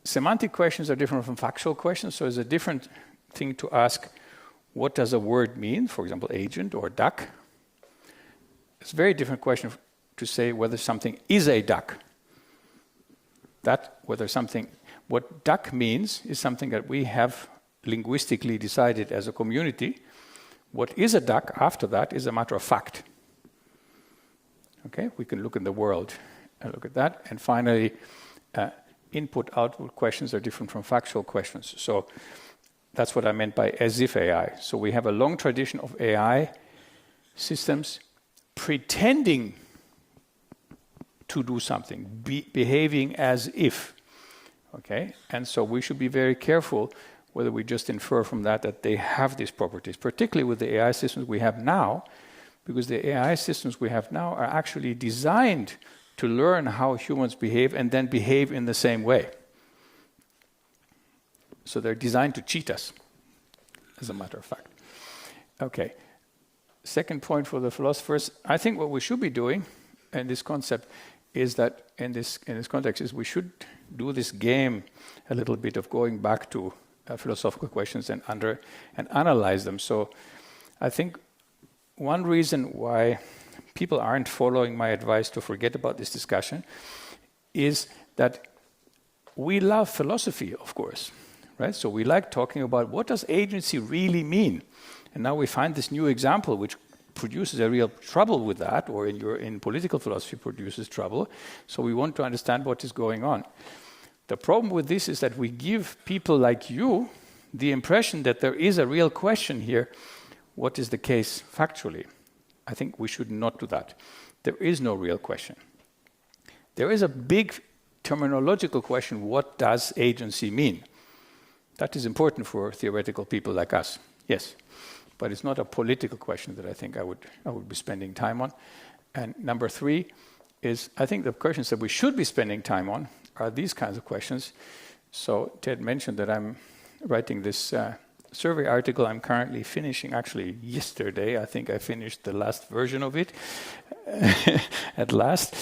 Semantic questions are different from factual questions, so it's a different thing to ask, what does a word mean? For example, agent or duck. It's a very different question to say whether something is a duck. What duck means is something that we have linguistically decided as a community. What is a duck after that is a matter of fact. Okay, we can look in the world and look at that. And finally, input-output questions are different from factual questions. So that's what I meant by as if AI. So we have a long tradition of AI systems pretending to do something, behaving as if. Okay, and so we should be very careful whether we just infer from that they have these properties, particularly with the AI systems we have now, because the AI systems we have now are actually designed to learn how humans behave and then behave in the same way. So they're designed to cheat us, as a matter of fact. Okay. Second point for the philosophers, I think what we should be doing in this concept is that in this context is we should do this game a little bit of going back to philosophical questions and analyze them. So I think one reason why people aren't following my advice to forget about this discussion is that we love philosophy, of course, right? So we like talking about what does agency really mean? And now we find this new example which produces a real trouble with that, or in political philosophy produces trouble. So we want to understand what is going on. The problem with this is that we give people like you the impression that there is a real question here. What is the case factually? I think we should not do that. There is no real question. There is a big terminological question. What does agency mean? That is important for theoretical people like us. Yes. But it's not a political question that I think I would be spending time on. And number three is, I think the questions that we should be spending time on are these kinds of questions. So Ted mentioned that I'm writing this survey article. I'm currently finishing, actually yesterday, I think I finished the last version of it at last.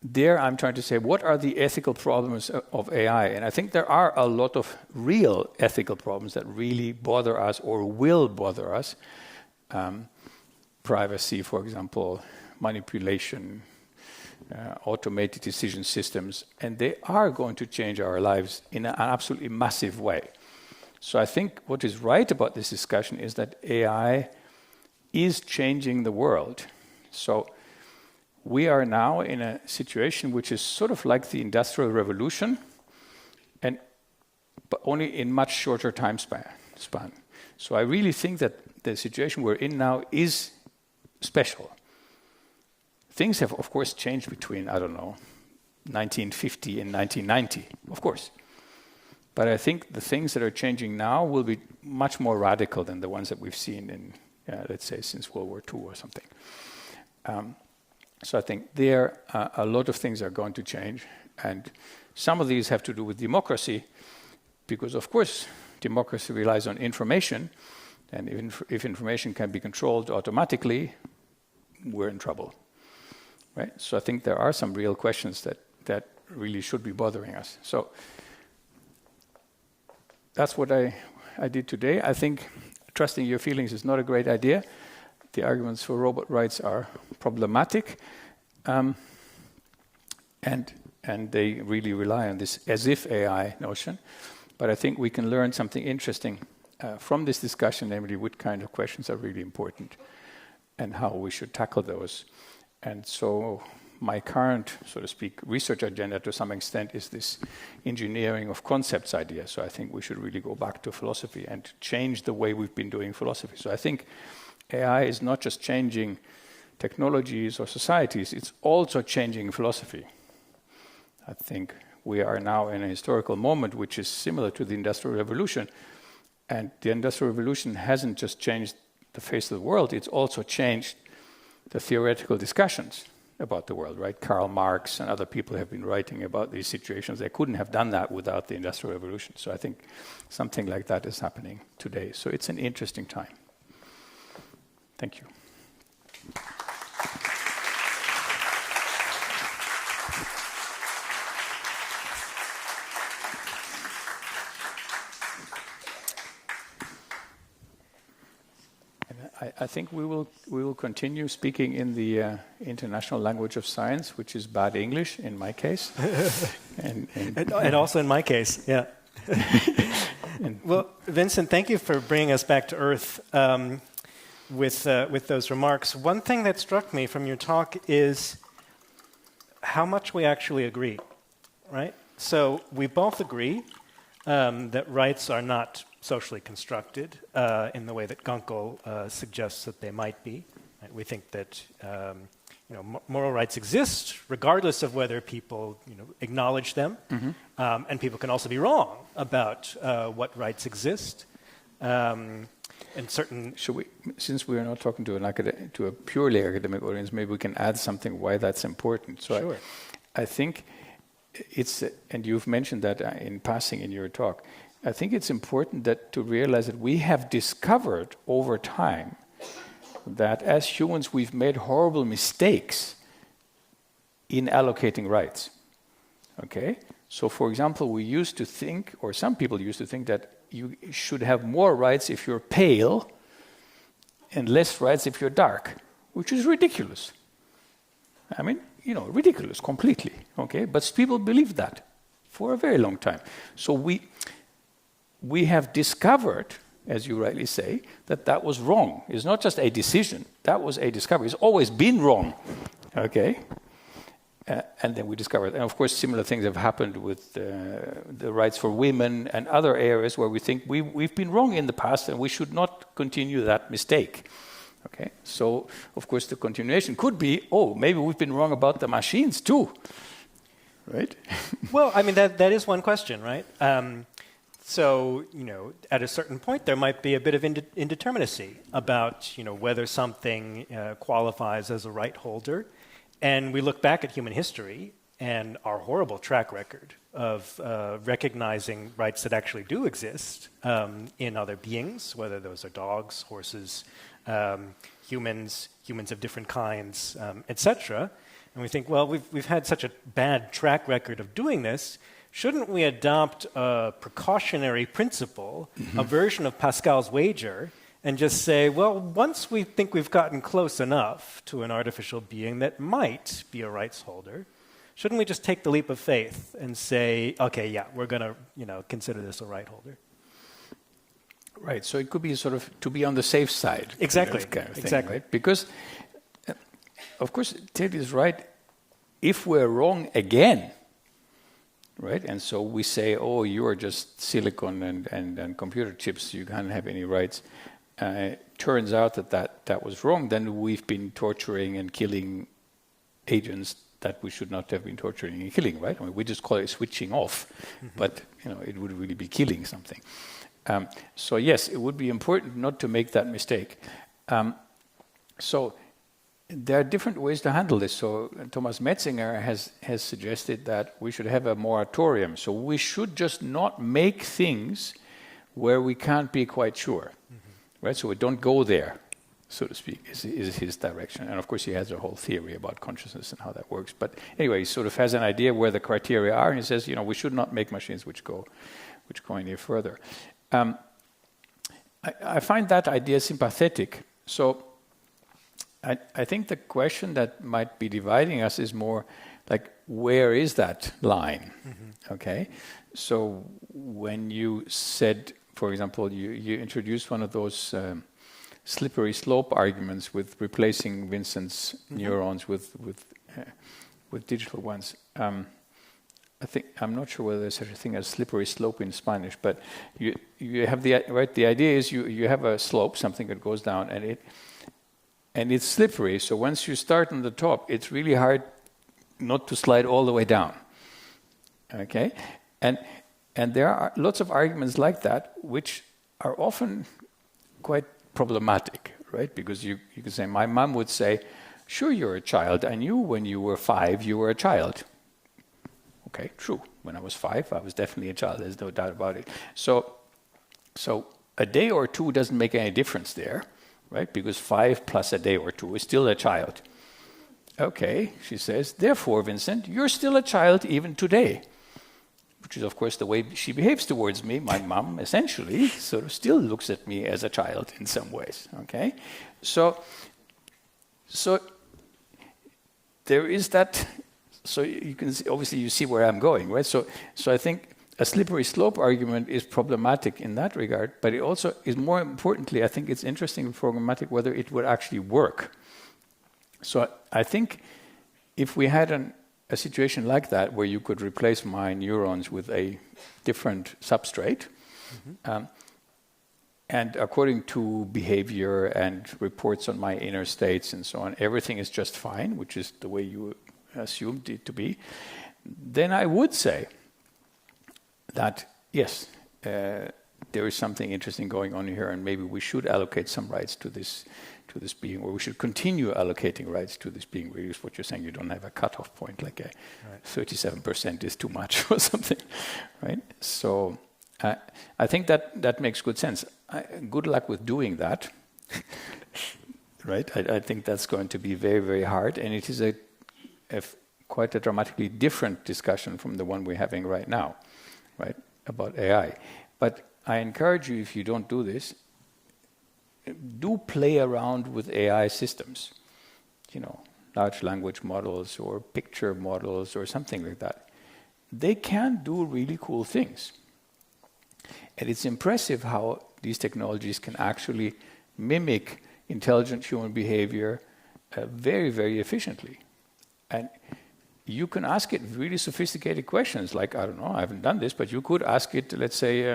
There I'm trying to say, what are the ethical problems of AI? And I think there are a lot of real ethical problems that really bother us or will bother us. Privacy, for example, manipulation, automated decision systems, and they are going to change our lives in an absolutely massive way. So I think what is right about this discussion is that AI is changing the world. So we are now in a situation which is sort of like the Industrial Revolution, but only in much shorter time span. So I really think that the situation we're in now is special. Things have, of course, changed between, 1950 and 1990, of course. But I think the things that are changing now will be much more radical than the ones that we've seen in, let's say, since World War II or something. So I think there a lot of things are going to change. And some of these have to do with democracy, because, of course, democracy relies on information. And if information can be controlled automatically, we're in trouble. Right? So I think there are some real questions that really should be bothering us. So that's what I did today. I think trusting your feelings is not a great idea. The arguments for robot rights are problematic, and they really rely on this as-if AI notion. But I think we can learn something interesting from this discussion, namely what kind of questions are really important and how we should tackle those. And so my current, so to speak, research agenda to some extent is this engineering of concepts idea. So I think we should really go back to philosophy and change the way we've been doing philosophy. So I think AI is not just changing technologies or societies, it's also changing philosophy. I think we are now in a historical moment which is similar to the Industrial Revolution. And the Industrial Revolution hasn't just changed the face of the world, it's also changed the theoretical discussions about the world, right? Karl Marx and other people have been writing about these situations. They couldn't have done that without the Industrial Revolution. So I think something like that is happening today. So it's an interesting time. Thank you. I think we will continue speaking in the international language of science, which is bad English in my case, and also in my case, yeah. Well, Vincent, thank you for bringing us back to earth with those remarks. One thing that struck me from your talk is how much we actually agree, right? So we both agree that rights are not socially constructed in the way that Gunkel suggests that they might be. Right? We think that moral rights exist regardless of whether people acknowledge them, and people can also be wrong about what rights exist. And certain. Should we, since we are not talking to a purely academic audience, maybe we can add something why that's important. So sure. I think it's, and you've mentioned that in passing in your talk. I think it's important to realize that we have discovered over time that as humans we've made horrible mistakes in allocating rights. Okay? So for example, we used to think, or some people used to think, that you should have more rights if you're pale and less rights if you're dark, which is ridiculous. I mean, ridiculous completely. Okay? But people believed that for a very long time. So we have discovered, as you rightly say, that was wrong. It's not just a decision. That was a discovery. It's always been wrong. Okay? And then we discovered. And of course, similar things have happened with the rights for women and other areas where we think we've been wrong in the past and we should not continue that mistake. Okay? So, of course, the continuation could be, maybe we've been wrong about the machines too. Right? Well, I mean, that is one question, right? So, at a certain point, there might be a bit of indeterminacy about, whether something qualifies as a right holder. And we look back at human history and our horrible track record of recognizing rights that actually do exist in other beings, whether those are dogs, horses, humans of different kinds, etc. And we think, well, we've had such a bad track record of doing this. Shouldn't we adopt a precautionary principle, a version of Pascal's wager, and just say, well, once we think we've gotten close enough to an artificial being that might be a rights holder, shouldn't we just take the leap of faith and say, okay, yeah, we're going to consider this a right holder? Right, so it could be sort of to be on the safe side. Exactly, Kind of thing, exactly. right? Because, of course, Ted is right. If we're wrong again, right, and so we say, oh, you are just silicon and computer chips, you can't have any rights. Turns out that was wrong, then we've been torturing and killing agents that we should not have been torturing and killing, right? I mean, we just call it switching off, but it would really be killing something. So yes, it would be important not to make that mistake. So there are different ways to handle this. So Thomas Metzinger has suggested that we should have a moratorium. So we should just not make things where we can't be quite sure, right? So we don't go there, so to speak, is his direction. And of course he has a whole theory about consciousness and how that works. But anyway, he sort of has an idea where the criteria are, and he says, we should not make machines which go any further. I find that idea sympathetic. So I think the question that might be dividing us is more like, where is that line? Okay, so when you said, for example, you introduced one of those slippery slope arguments with replacing Vincent's neurons with digital ones. I'm not sure whether there's such a thing as slippery slope in Spanish, but you have the idea is you have a slope, something that goes down, and it's slippery. So once you start on the top, it's really hard not to slide all the way down. Okay, and there are lots of arguments like that, which are often quite problematic, right? Because you can say, my mom would say, "Sure, you're a child. I knew when you were 5, you were a child." Okay, true. When I was 5, I was definitely a child. There's no doubt about it. So a day or two doesn't make any difference there, right? Because 5 plus a day or two is still a child. Okay, she says, therefore, Vincent, you're still a child even today. Which is, of course, the way she behaves towards me. My mom, essentially, sort of still looks at me as a child in some ways. Okay, so there is that. So you can see, obviously you see where I'm going, right? So I think a slippery slope argument is problematic in that regard, but it also is, more importantly, I think it's interesting and problematic whether it would actually work. So I think if we had a situation like that where you could replace my neurons with a different substrate, and according to behavior and reports on my inner states and so on, everything is just fine, which is the way you assumed it to be, then I would say that, yes, there is something interesting going on here, and maybe we should allocate some rights to this being, or we should continue allocating rights to this being. Really is what you're saying. You don't have a cutoff point, like 37% is too much or something, right? So I think that makes good sense. Good luck with doing that, right? I think that's going to be very, very hard, and it is quite a dramatically different discussion from the one we're having right now, right, about AI. But I encourage you, if you don't do this, do play around with AI systems, large language models or picture models or something like that. They can do really cool things. And it's impressive how these technologies can actually mimic intelligent human behavior very, very efficiently. And you can ask it really sophisticated questions, like, I don't know, I haven't done this, but you could ask it, let's say,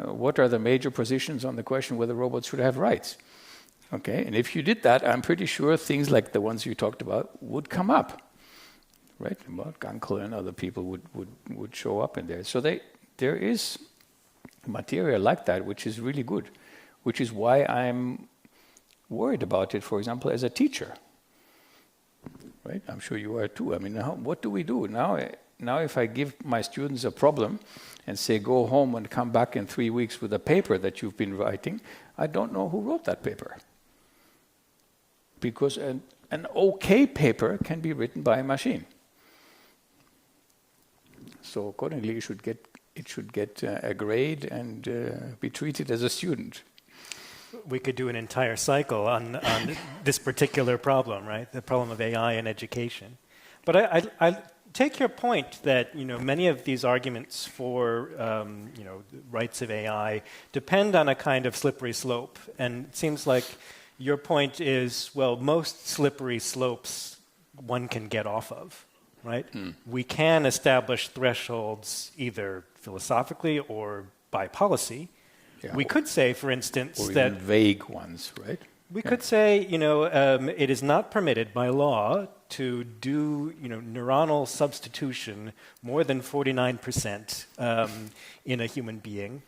what are the major positions on the question whether robots should have rights? Okay, and if you did that, I'm pretty sure things like the ones you talked about would come up, right? About Gunkel and other people would show up in there. So there is material like that, which is really good, which is why I'm worried about it, for example, as a teacher. Right? I'm sure you are too. I mean, what do we do now? Now, if I give my students a problem and say, go home and come back in 3 weeks with a paper that you've been writing, I don't know who wrote that paper. Because an okay paper can be written by a machine. So accordingly, it should get a grade and be treated as a student. We could do an entire cycle on this particular problem, right? The problem of AI in education. But take your point that many of these arguments for rights of AI depend on a kind of slippery slope, and it seems like your point is, well, most slippery slopes one can get off of, right? We can establish thresholds either philosophically or by policy. Yeah. We could say, for instance, or that even vague ones, right? We could say, it is not permitted by law to do, neuronal substitution more than 49% in a human being,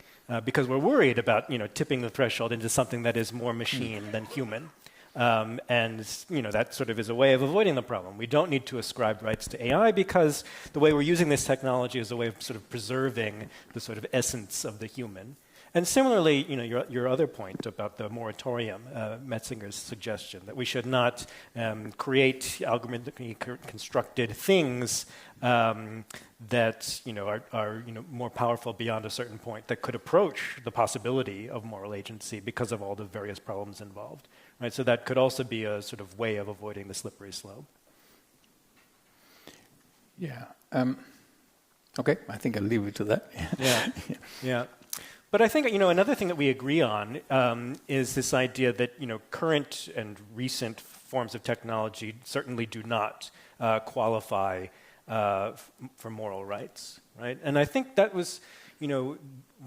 because we're worried about, tipping the threshold into something that is more machine than human. And that sort of is a way of avoiding the problem. We don't need to ascribe rights to AI because the way we're using this technology is a way of sort of preserving the sort of essence of the human. And similarly, your other point about the moratorium, Metzinger's suggestion that we should not create algorithmically constructed things that are more powerful beyond a certain point that could approach the possibility of moral agency because of all the various problems involved. Right? So that could also be a sort of way of avoiding the slippery slope. Yeah. Okay, I think I'll leave it to that. Yeah. But I think, another thing that we agree on is this idea that, current and recent forms of technology certainly do not qualify for moral rights, right? And I think that was,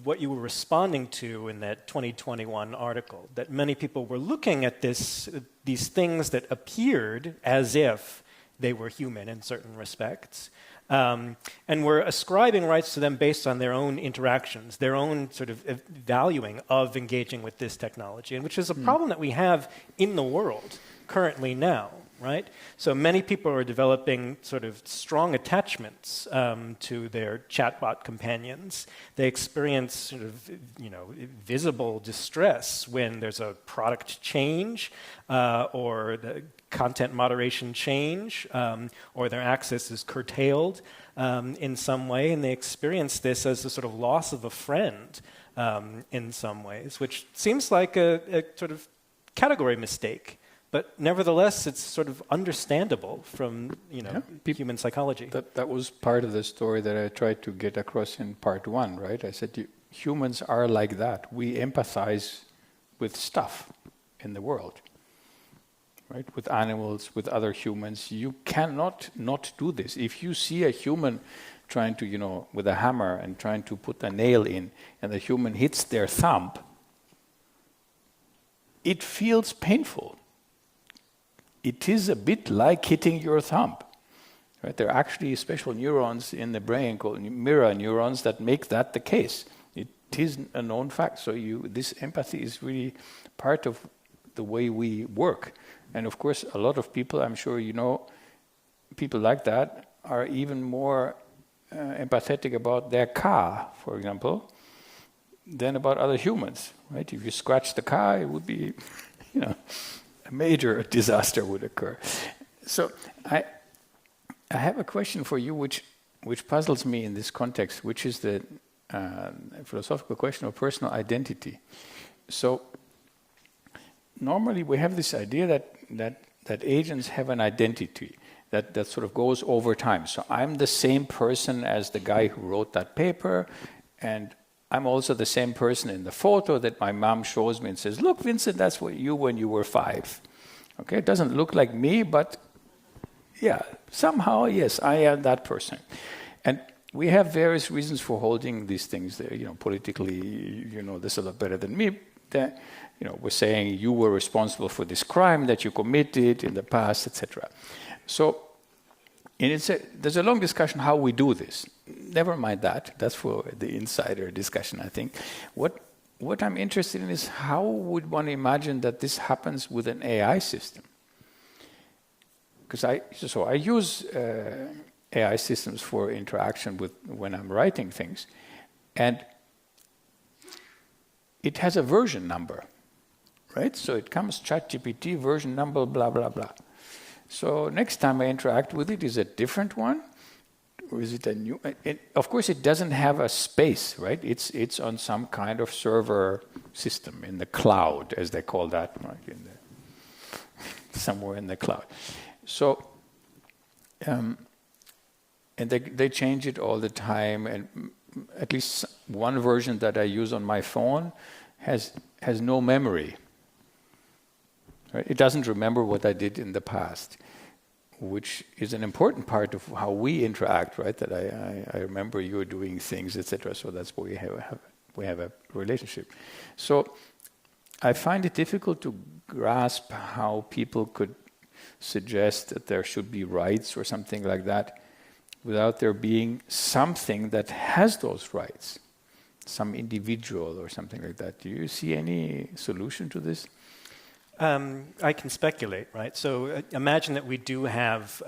what you were responding to in that 2021 article, that many people were looking at these things that appeared as if they were human in certain respects. And we're ascribing rights to them based on their own interactions, their own sort of valuing of engaging with this technology, and which is a problem that we have in the world currently now, right? So many people are developing sort of strong attachments to their chatbot companions. They experience sort of, visible distress when there's a product change or the content moderation change, or their access is curtailed in some way, and they experience this as a sort of loss of a friend in some ways, which seems like a sort of category mistake. But nevertheless, it's sort of understandable from human psychology. That was part of the story that I tried to get across in part one, right? I said humans are like that. We empathize with stuff in the world. Right, with animals, with other humans, you cannot not do this. If you see a human trying to, with a hammer and trying to put a nail in, and the human hits their thumb, it feels painful. It is a bit like hitting your thumb. Right? There are actually special neurons in the brain called mirror neurons that make that the case. It is a known fact. So this empathy is really part of the way we work. And of course, a lot of people, I'm sure people like that are even more empathetic about their car, for example, than about other humans, right? If you scratch the car, it would be, a major disaster would occur. So I have a question for you which puzzles me in this context, which is the philosophical question of personal identity. So normally we have this idea that agents have an identity that sort of goes over time. So I'm the same person as the guy who wrote that paper, and I'm also the same person in the photo that my mom shows me and says, "Look, Vincent, that's what you when you were 5." Okay, it doesn't look like me, but yeah, somehow, yes, I am that person. And we have various reasons for holding these things there. Politically, this a lot better than me. We're saying you were responsible for this crime that you committed in the past, etc. So, there's a long discussion how we do this. Never mind that. That's for the insider discussion, I think. What I'm interested in is how would one imagine that this happens with an AI system? Because I use AI systems for interaction with when I'm writing things, and it has a version number, right? So it comes ChatGPT version number blah blah blah. So next time I interact with it, is it a different one, or is it a new? Of course, it doesn't have a space, right? It's on some kind of server system in the cloud, as they call that, right? Somewhere in the cloud. So and they change it all the time. And at least one version that I use on my phone has no memory. Right? It doesn't remember what I did in the past, which is an important part of how we interact, right? That I remember you're doing things, etc. So that's why we have a relationship. So I find it difficult to grasp how people could suggest that there should be rights or something like that without there being something that has those rights, some individual or something like that. Do you see any solution to this? I can speculate, right? So imagine that we do have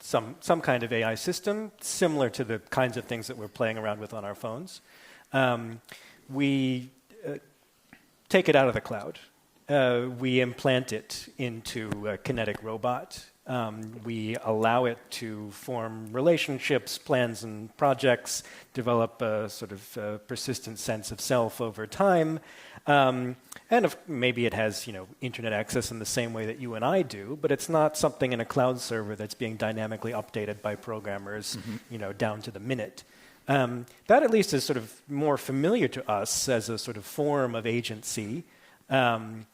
some kind of AI system similar to the kinds of things that we're playing around with on our phones. We take it out of the cloud. We implant it into a kinetic robot. We allow it to form relationships, plans, and projects, develop a sort of persistent sense of self over time. And maybe it has, internet access in the same way that you and I do, but it's not something in a cloud server that's being dynamically updated by programmers, down to the minute. That at least is sort of more familiar to us as a sort of form of agency, and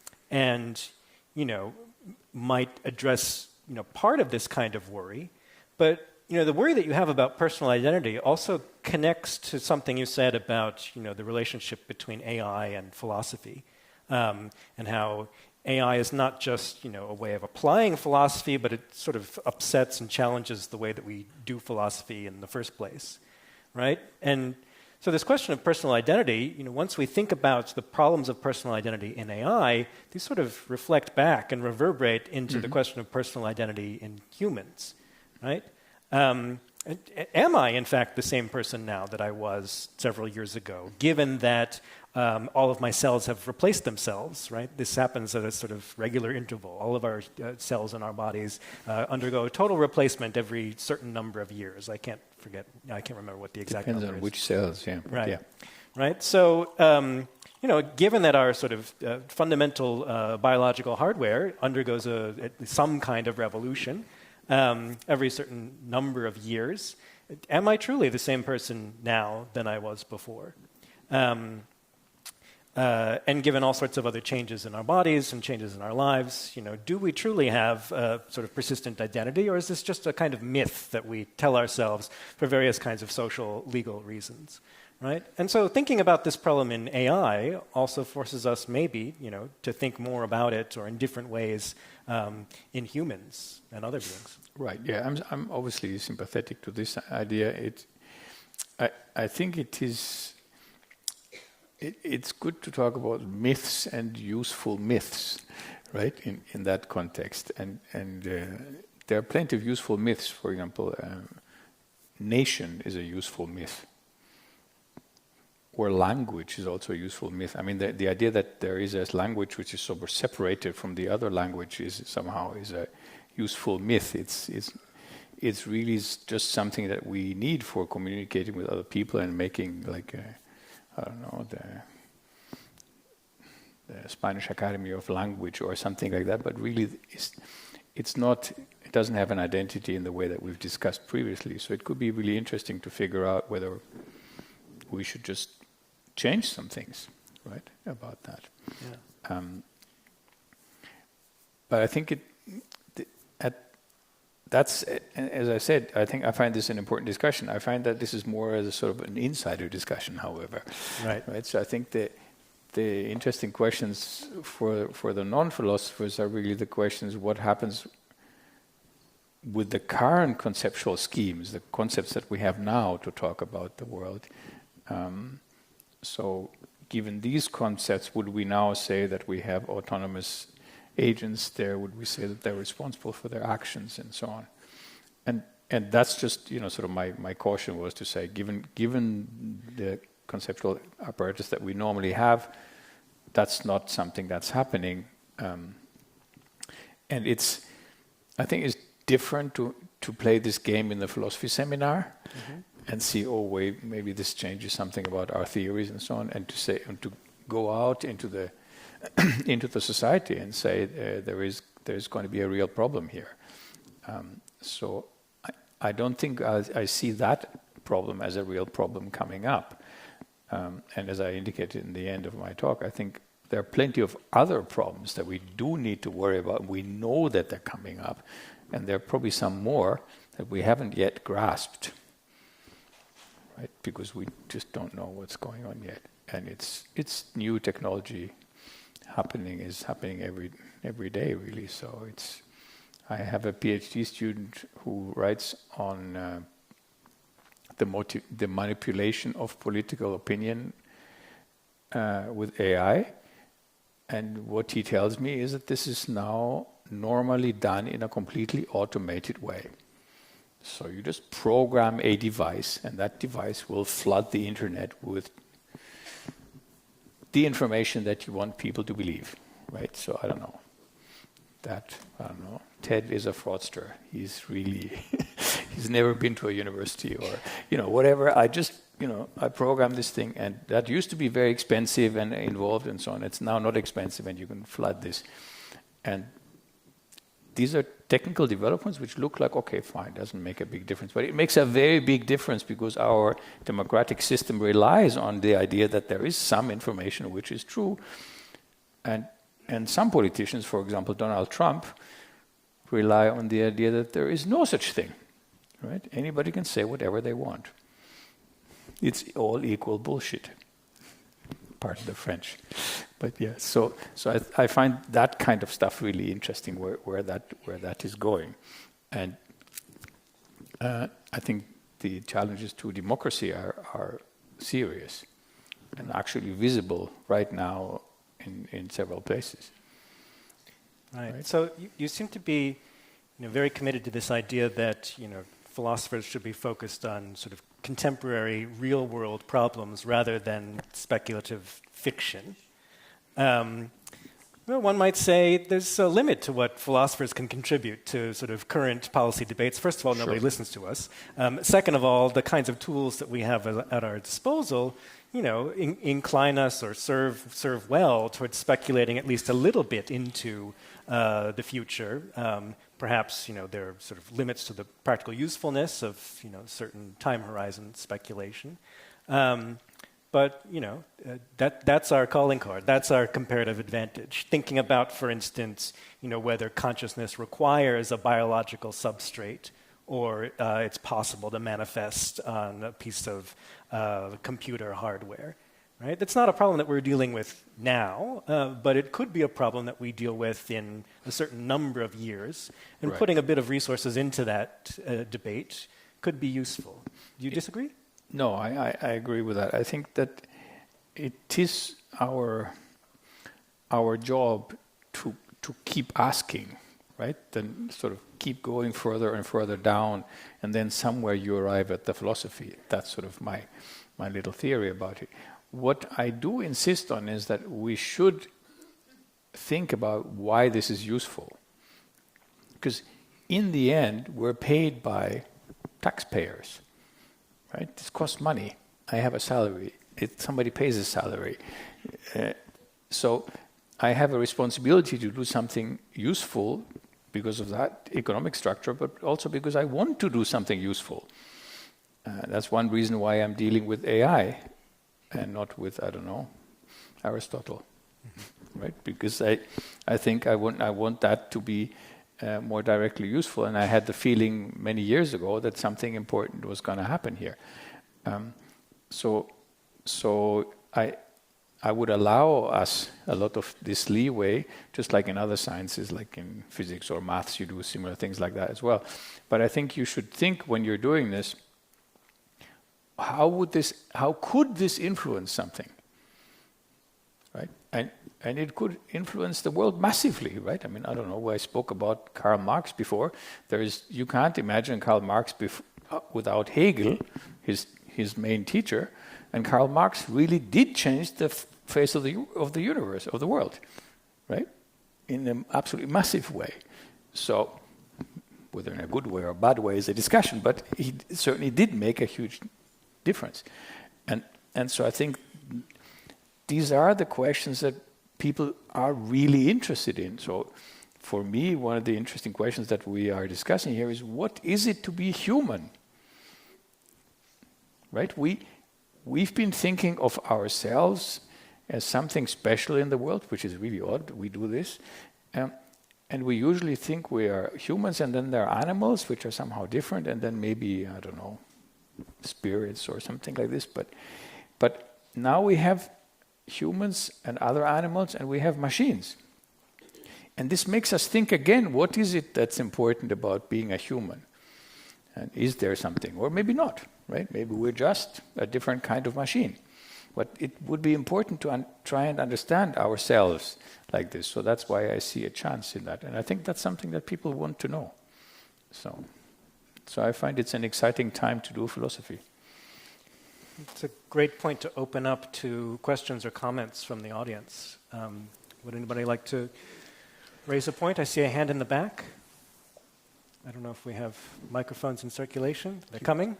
might address part of this kind of worry. But the worry that you have about personal identity also connects to something you said about the relationship between AI and philosophy, and how AI is not just a way of applying philosophy, but it sort of upsets and challenges the way that we do philosophy in the first place, right? And so this question of personal identity, once we think about the problems of personal identity in AI, these sort of reflect back and reverberate into the question of personal identity in humans, right? Am I, in fact, the same person now that I was several years ago, given that all of my cells have replaced themselves, right? This happens at a sort of regular interval. All of our cells in our bodies undergo total replacement every certain number of years. I can't remember what the exact number is. Depends on which cells, yeah. Right. Yeah. Right. So, given that our sort of fundamental biological hardware undergoes some kind of revolution every certain number of years, am I truly the same person now than I was before? And given all sorts of other changes in our bodies and changes in our lives, do we truly have a sort of persistent identity, or is this just a kind of myth that we tell ourselves for various kinds of social, legal reasons, right? And so thinking about this problem in AI also forces us maybe, to think more about it or in different ways in humans and other beings. Right. Yeah. I'm obviously sympathetic to this idea. I think it is. It's good to talk about myths and useful myths, right? In that context, and there are plenty of useful myths. For example, nation is a useful myth, or language is also a useful myth. I mean, the idea that there is a language which is sort of separated from the other language is a useful myth. It's really just something that we need for communicating with other people and making I don't know, the Spanish Academy of Language or something like that, but really it's not, it doesn't have an identity in the way that we've discussed previously. So it could be really interesting to figure out whether we should just change some things, right, about that. Yeah. But I think that's, as I said, I find this an important discussion. I find that this is more as a sort of an insider discussion, however. Right. So I think the interesting questions for the non-philosophers are really the questions: what happens with the current conceptual schemes, the concepts that we have now to talk about the world. So, given these concepts, would we now say that we have autonomous agents there? Would we say that they're responsible for their actions and so on? And that's just, sort of my caution was to say, given the conceptual apparatus that we normally have, that's not something that's happening. And I think it's different to play this game in the philosophy seminar and see, wait, maybe this changes something about our theories and so on, and to go out into the into the society and say there's going to be a real problem here. So I don't think I see that problem as a real problem coming up. And as I indicated in the end of my talk, I think there are plenty of other problems that we do need to worry about. We know that they're coming up, and there are probably some more that we haven't yet grasped, right? Because we just don't know what's going on yet. And it's new technology is happening every day, really. So I have a PhD student who writes on the manipulation of political opinion with AI, and what he tells me is that this is now normally done in a completely automated way. So you just program a device, and that device will flood the internet with the information that you want people to believe, right? So I don't know. Ted is a fraudster. He's really, he's never been to a university or, whatever. I program this thing, and that used to be very expensive and involved and so on. It's now not expensive, and you can flood this. And these are technical developments which look like, okay, fine, doesn't make a big difference. But it makes a very big difference because our democratic system relies on the idea that there is some information which is true. And some politicians, for example, Donald Trump, rely on the idea that there is no such thing, right? Anybody can say whatever they want. It's all equal bullshit. Pardon the French. But yeah, so I find that kind of stuff really interesting, where that is going. And I think the challenges to democracy are serious and actually visible right now in several places. Right. So you seem to be, very committed to this idea that philosophers should be focused on sort of contemporary, real-world problems rather than speculative fiction. One might say there's a limit to what philosophers can contribute to sort of current policy debates. First of all, nobody listens to us. Second of all, the kinds of tools that we have at our disposal, incline us or serve well towards speculating at least a little bit into the future. Perhaps, there are sort of limits to the practical usefulness of, certain time horizon speculation. But, that's our calling card. That's our comparative advantage. Thinking about, for instance, whether consciousness requires a biological substrate or it's possible to manifest on a piece of computer hardware. Right? That's not a problem that we're dealing with now, but it could be a problem that we deal with in a certain number of years. And putting a bit of resources into that debate could be useful. Do you disagree? No, I agree with that. I think that it is our job to keep asking, right? Then sort of keep going further and further down, and then somewhere you arrive at the philosophy. That's sort of my little theory about it. What I do insist on is that we should think about why this is useful. Because in the end, we're paid by taxpayers, right? This costs money. I have a salary. Somebody pays a salary. So I have a responsibility to do something useful because of that economic structure, but also because I want to do something useful. That's one reason why I'm dealing with AI and not with, Aristotle, right? Because I think I want that to be more directly useful, and I had the feeling many years ago that something important was going to happen here. So I would allow us a lot of this leeway, just like in other sciences, like in physics or maths, you do similar things like that as well. But I think you should think when you're doing this, how could this influence something, right? And it could influence the world massively, right? I don't know. I spoke about Karl Marx before. You can't imagine Karl Marx without Hegel, his main teacher. And Karl Marx really did change the face of the universe, of the world, right? In an absolutely massive way. So, whether in a good way or a bad way is a discussion, but he certainly did make a huge difference. And so I think these are the questions that people are really interested in. So for me, one of the interesting questions that we are discussing here is, what is it to be human? Right? We've been thinking of ourselves as something special in the world, which is really odd. We do this. And we usually think we are humans, and then there are animals, which are somehow different, and then maybe, I don't know, spirits or something like this. But now we have humans and other animals, and we have machines. And this makes us think again, what is it that's important about being a human? And is there something? Or maybe not, right? Maybe we're just a different kind of machine. But it would be important to try and understand ourselves like this. So that's why I see a chance in that. And I think that's something that people want to know. So I find it's an exciting time to do philosophy. It's a great point to open up to questions or comments from the audience. Would anybody like to raise a point? I see a hand in the back. I don't know if we have microphones in circulation. They're coming.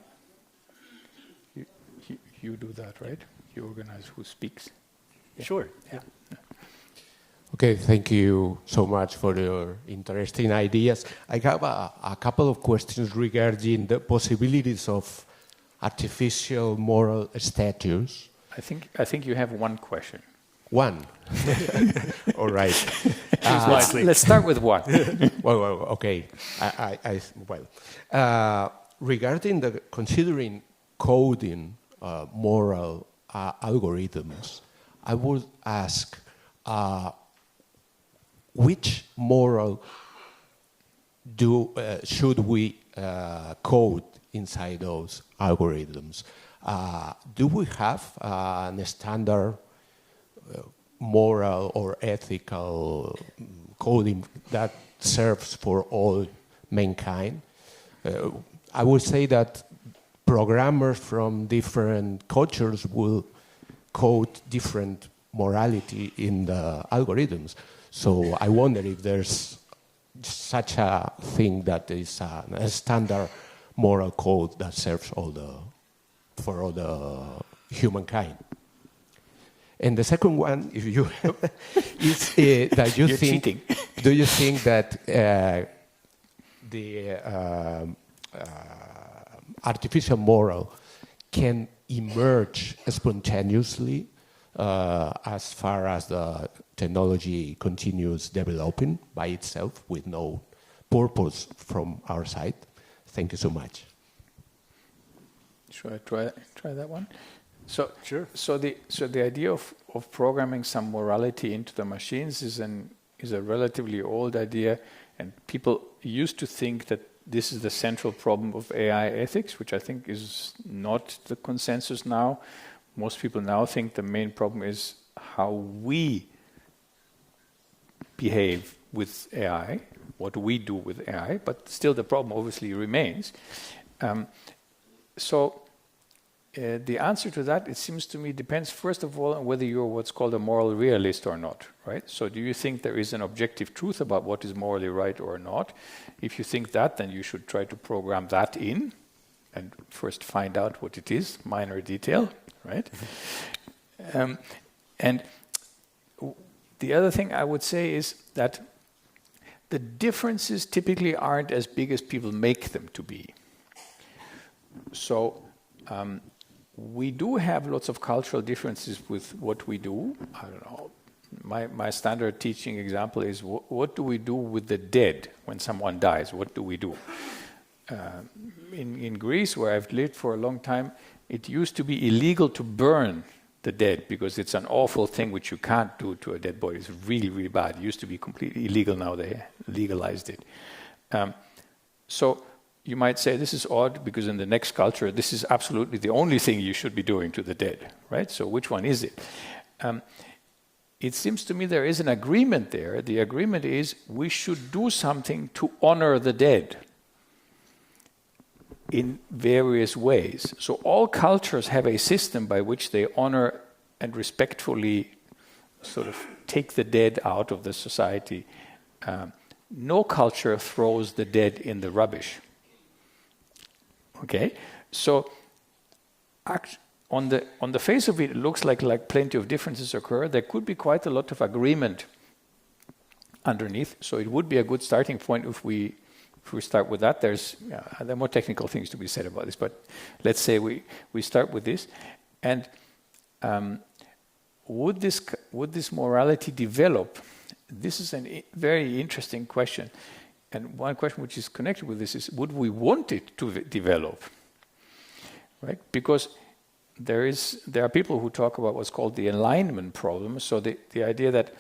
You do that, right? You organize who speaks. Yeah. Sure. Yeah. Okay, thank you so much for your interesting ideas. I have a couple of questions regarding the possibilities of artificial moral status. I think you have one question. One. All right. Let's start with one. well, okay. Regarding considering coding moral algorithms, I would ask, which moral should we code inside those algorithms? Do we have a standard moral or ethical coding that serves for all mankind? I would say that programmers from different cultures will code different morality in the algorithms. So I wonder if there's such a thing that is a standard moral code that serves for all the humankind. And the second one, if you is that you You're think, cheating. do you think that the artificial moral can emerge spontaneously as far as the technology continues developing by itself with no purpose from our side? Thank you so much. Should I try that one? Sure. So the idea of programming some morality into the machines is a relatively old idea, and people used to think that this is the central problem of AI ethics, which I think is not the consensus now. Most people now think the main problem is how we behave with AI, what we do with AI, but still the problem obviously remains. The answer to that, it seems to me, depends first of all on whether you're what's called a moral realist or not, right? So do you think there is an objective truth about what is morally right or not? If you think that, then you should try to program that in and first find out what it is, minor detail, right? And the other thing I would say is that the differences typically aren't as big as people make them to be. So we do have lots of cultural differences with what we do. I don't know. My standard teaching example is what do we do with the dead when someone dies? What do we do? In Greece, where I've lived for a long time, it used to be illegal to burn the dead because it's an awful thing which you can't do to a dead body. It's really, really bad. It used to be completely illegal. Now they legalized it. So you might say this is odd because in the next culture, this is absolutely the only thing you should be doing to the dead, right? So which one is it? It seems to me there is an agreement there. The agreement is we should do something to honor the dead in various ways. So all cultures have a system by which they honor and respectfully sort of take the dead out of the society. No culture throws the dead in the rubbish. Okay? So on the face of it, it looks like plenty of differences occur. There could be quite a lot of agreement underneath. So it would be a good starting point if we start with that. There are more technical things to be said about this, but let's say we start with this. And would this morality develop? This is a very interesting question. And one question which is connected with this is, would we want it to develop? Right? Because there are people who talk about what's called the alignment problem. So the idea that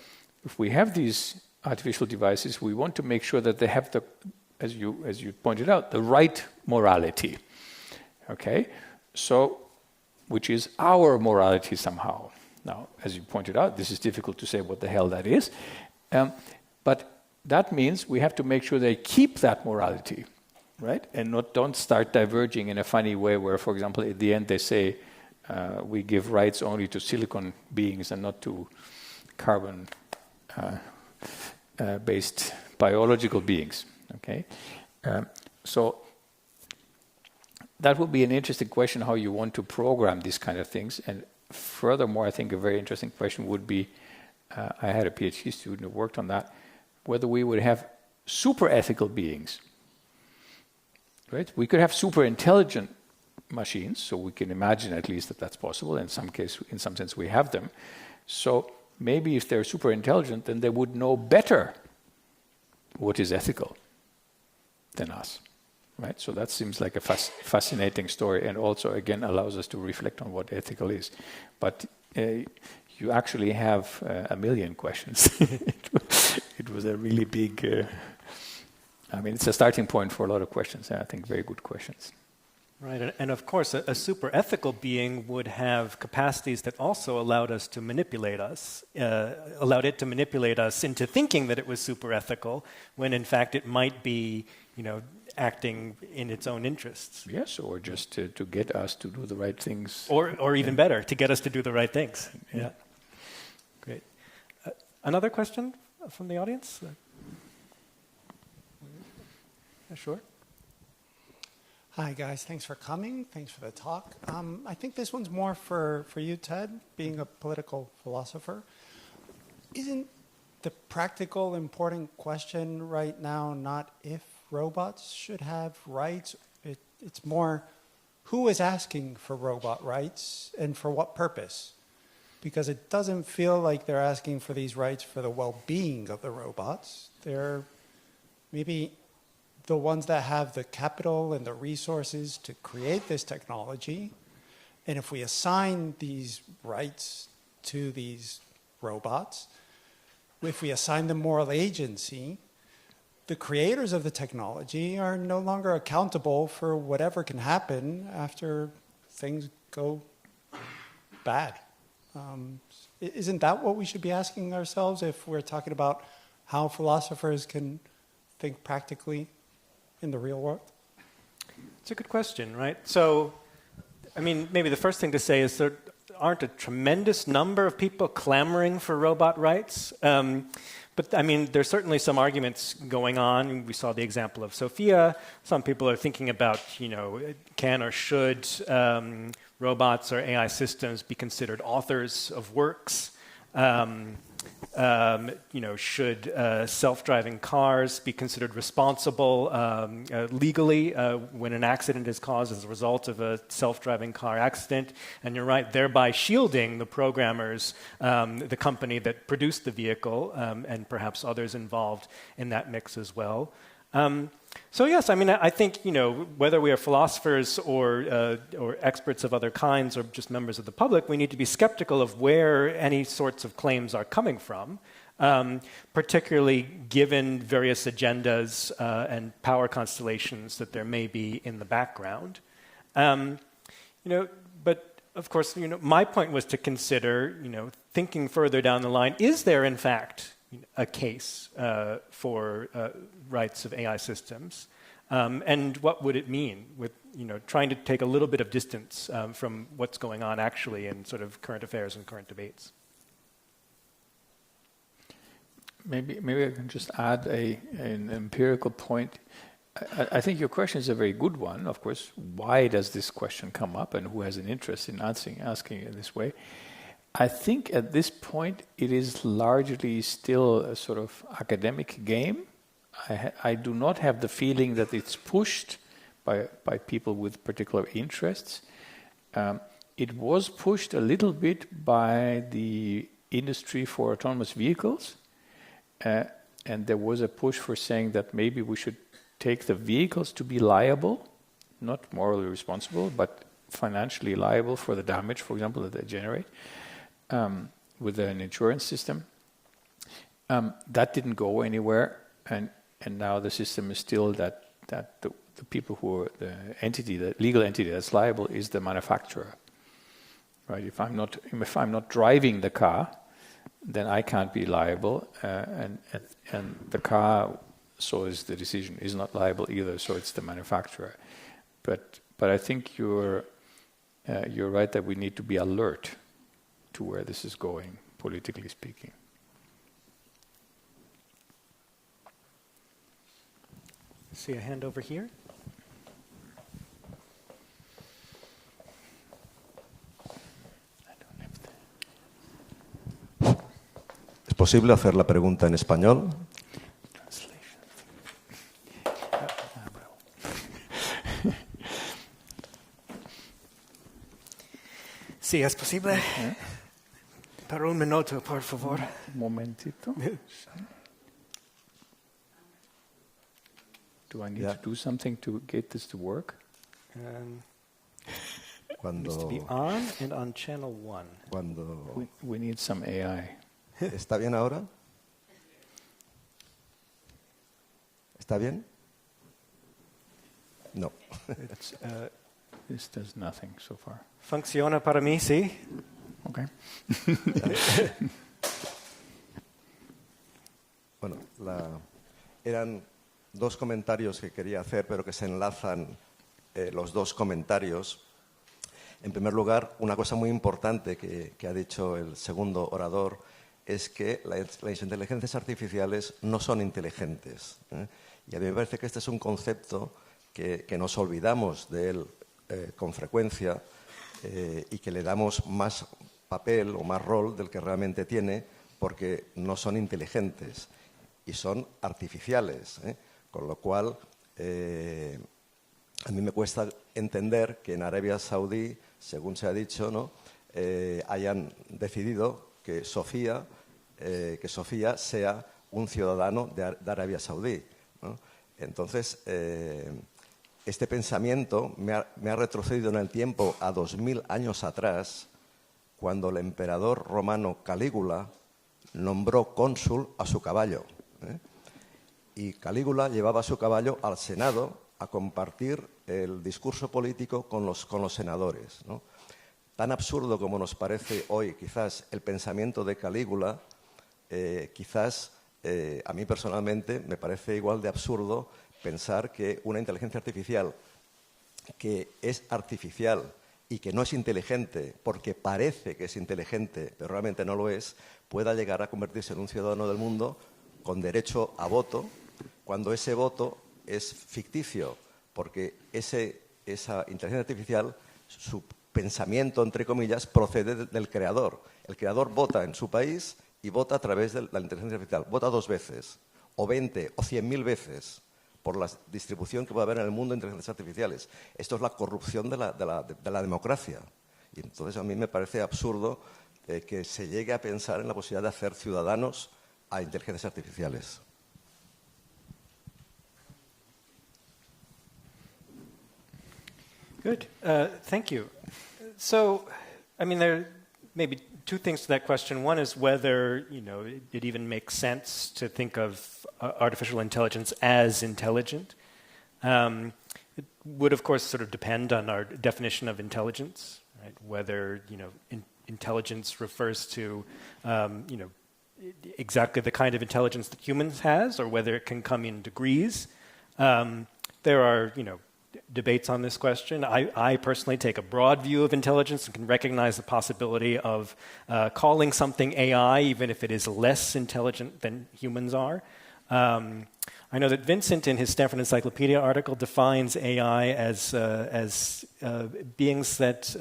if we have these artificial devices, we want to make sure that they have as you pointed out, the right morality. Okay? So, which is our morality somehow. Now, as you pointed out, this is difficult to say what the hell that is. But that means we have to make sure they keep that morality, right? And don't start diverging in a funny way where, for example, at the end they say we give rights only to silicon beings and not to carbon based biological beings. Okay, so that would be an interesting question, how you want to program these kind of things. And furthermore, I think a very interesting question would be, I had a PhD student who worked on that, whether we would have super ethical beings. Right? We could have super intelligent machines, so we can imagine at least that that's possible. In some sense, we have them. So maybe if they're super intelligent, then they would know better what is ethical than us, right? So that seems like a fascinating story, and also again allows us to reflect on what ethical is. But you actually have a million questions. It was a really big. It's a starting point for a lot of questions. I think very good questions. Right, and of course, a super ethical being would have capacities that also allowed us to manipulate us, allowed it to manipulate us into thinking that it was super ethical, when in fact it might be, acting in its own interests. Yes, or just to get us to do the right things. Or even better, to get us to do the right things. Yeah. Great. Another question from the audience? Sure. Hi, guys. Thanks for coming. Thanks for the talk. I think this one's more for you, Ted, being a political philosopher. Isn't the practical, important question right now not if robots should have rights? It's more who is asking for robot rights and for what purpose? Because it doesn't feel like they're asking for these rights for the well-being of the robots. They're maybe the ones that have the capital and the resources to create this technology. And if we assign these rights to these robots, if we assign them moral agency, the creators of the technology are no longer accountable for whatever can happen after things go bad. Isn't that what we should be asking ourselves if we're talking about how philosophers can think practically in the real world? It's a good question, right? So, maybe the first thing to say is there aren't a tremendous number of people clamoring for robot rights. But there's certainly some arguments going on. We saw the example of Sophia. Some people are thinking about, can or should robots or AI systems be considered authors of works? Should self-driving cars be considered responsible legally when an accident is caused as a result of a self-driving car accident? And you're right, thereby shielding the programmers, the company that produced the vehicle, and perhaps others involved in that mix as well. So yes, I think whether we are philosophers or experts of other kinds or just members of the public, we need to be skeptical of where any sorts of claims are coming from, particularly given various agendas and power constellations that there may be in the background. But of course, my point was to consider, thinking further down the line, is there in fact a case for rights of AI systems, and what would it mean with trying to take a little bit of distance from what's going on actually in sort of current affairs and current debates? Maybe I can just add an empirical point. I think your question is a very good one. Of course, why does this question come up, and who has an interest in asking it this way? I think at this point it is largely still a sort of academic game. I do not have the feeling that it's pushed by people with particular interests. It was pushed a little bit by the industry for autonomous vehicles, and there was a push for saying that maybe we should take the vehicles to be liable, not morally responsible, but financially liable for the damage, for example, that they generate, with an insurance system. That didn't go anywhere, and now the system is still that the people who are the entity, the legal entity that's liable, is the manufacturer. Right? If I'm not driving the car, then I can't be liable, and the car, so is the decision, is not liable either. So it's the manufacturer. But I think you're right that we need to be alert to where this is going, politically speaking. See a hand over here. ¿Es posible hacer la pregunta en español? Sí, es posible. Para un minuto, por favor. Un momentito. Do I need to do something to get this to work? Needs to be on and on channel 1. We need some AI. ¿Está bien ahora? ¿Está bien? No. This does nothing so far. Funciona para mí, sí. Okay. Bueno, eran dos comentarios que quería hacer, pero que se enlazan los dos comentarios. En primer lugar, una cosa muy importante que ha dicho el segundo orador es que las inteligencias artificiales no son inteligentes. Y a mí me parece que este es un concepto que nos olvidamos de él con frecuencia y que le damos más papel o más rol del que realmente tiene, porque no son inteligentes y son artificiales. Con lo cual, a mí me cuesta entender que en Arabia Saudí, según se ha dicho, ¿no? Hayan decidido que Sofía sea un ciudadano de Arabia Saudí, ¿no? Entonces, este pensamiento me ha retrocedido en el tiempo a 2000 años atrás, cuando el emperador romano Calígula nombró cónsul a su caballo. Y Calígula llevaba a su caballo al Senado a compartir el discurso político con los senadores, ¿no? Tan absurdo como nos parece hoy quizás el pensamiento de Calígula, quizás a mí personalmente me parece igual de absurdo pensar que una inteligencia artificial que es artificial y que no es inteligente porque parece que es inteligente, pero realmente no lo es, pueda llegar a convertirse en un ciudadano del mundo con derecho a voto, cuando ese voto es ficticio, porque esa inteligencia artificial, su pensamiento, entre comillas, procede del creador. El creador vota en su país y vota a través de la inteligencia artificial. Vota 2 veces, o 20, o 100.000 veces, por la distribución que puede haber en el mundo de inteligencias artificiales. Esto es la corrupción de la democracia. Y entonces a mí me parece absurdo que se llegue a pensar en la posibilidad de hacer ciudadanos a inteligencias artificiales. Good. Thank you. So, I mean, there may be 2 things to that question. One is whether, it even makes sense to think of artificial intelligence as intelligent. It would, of course, sort of depend on our definition of intelligence, right? Whether, intelligence refers to, exactly the kind of intelligence that humans has, or whether it can come in degrees. There are, debates on this question. I personally take a broad view of intelligence and can recognize the possibility of calling something AI, even if it is less intelligent than humans are. I know that Vincent, in his Stanford Encyclopedia article, defines AI as beings that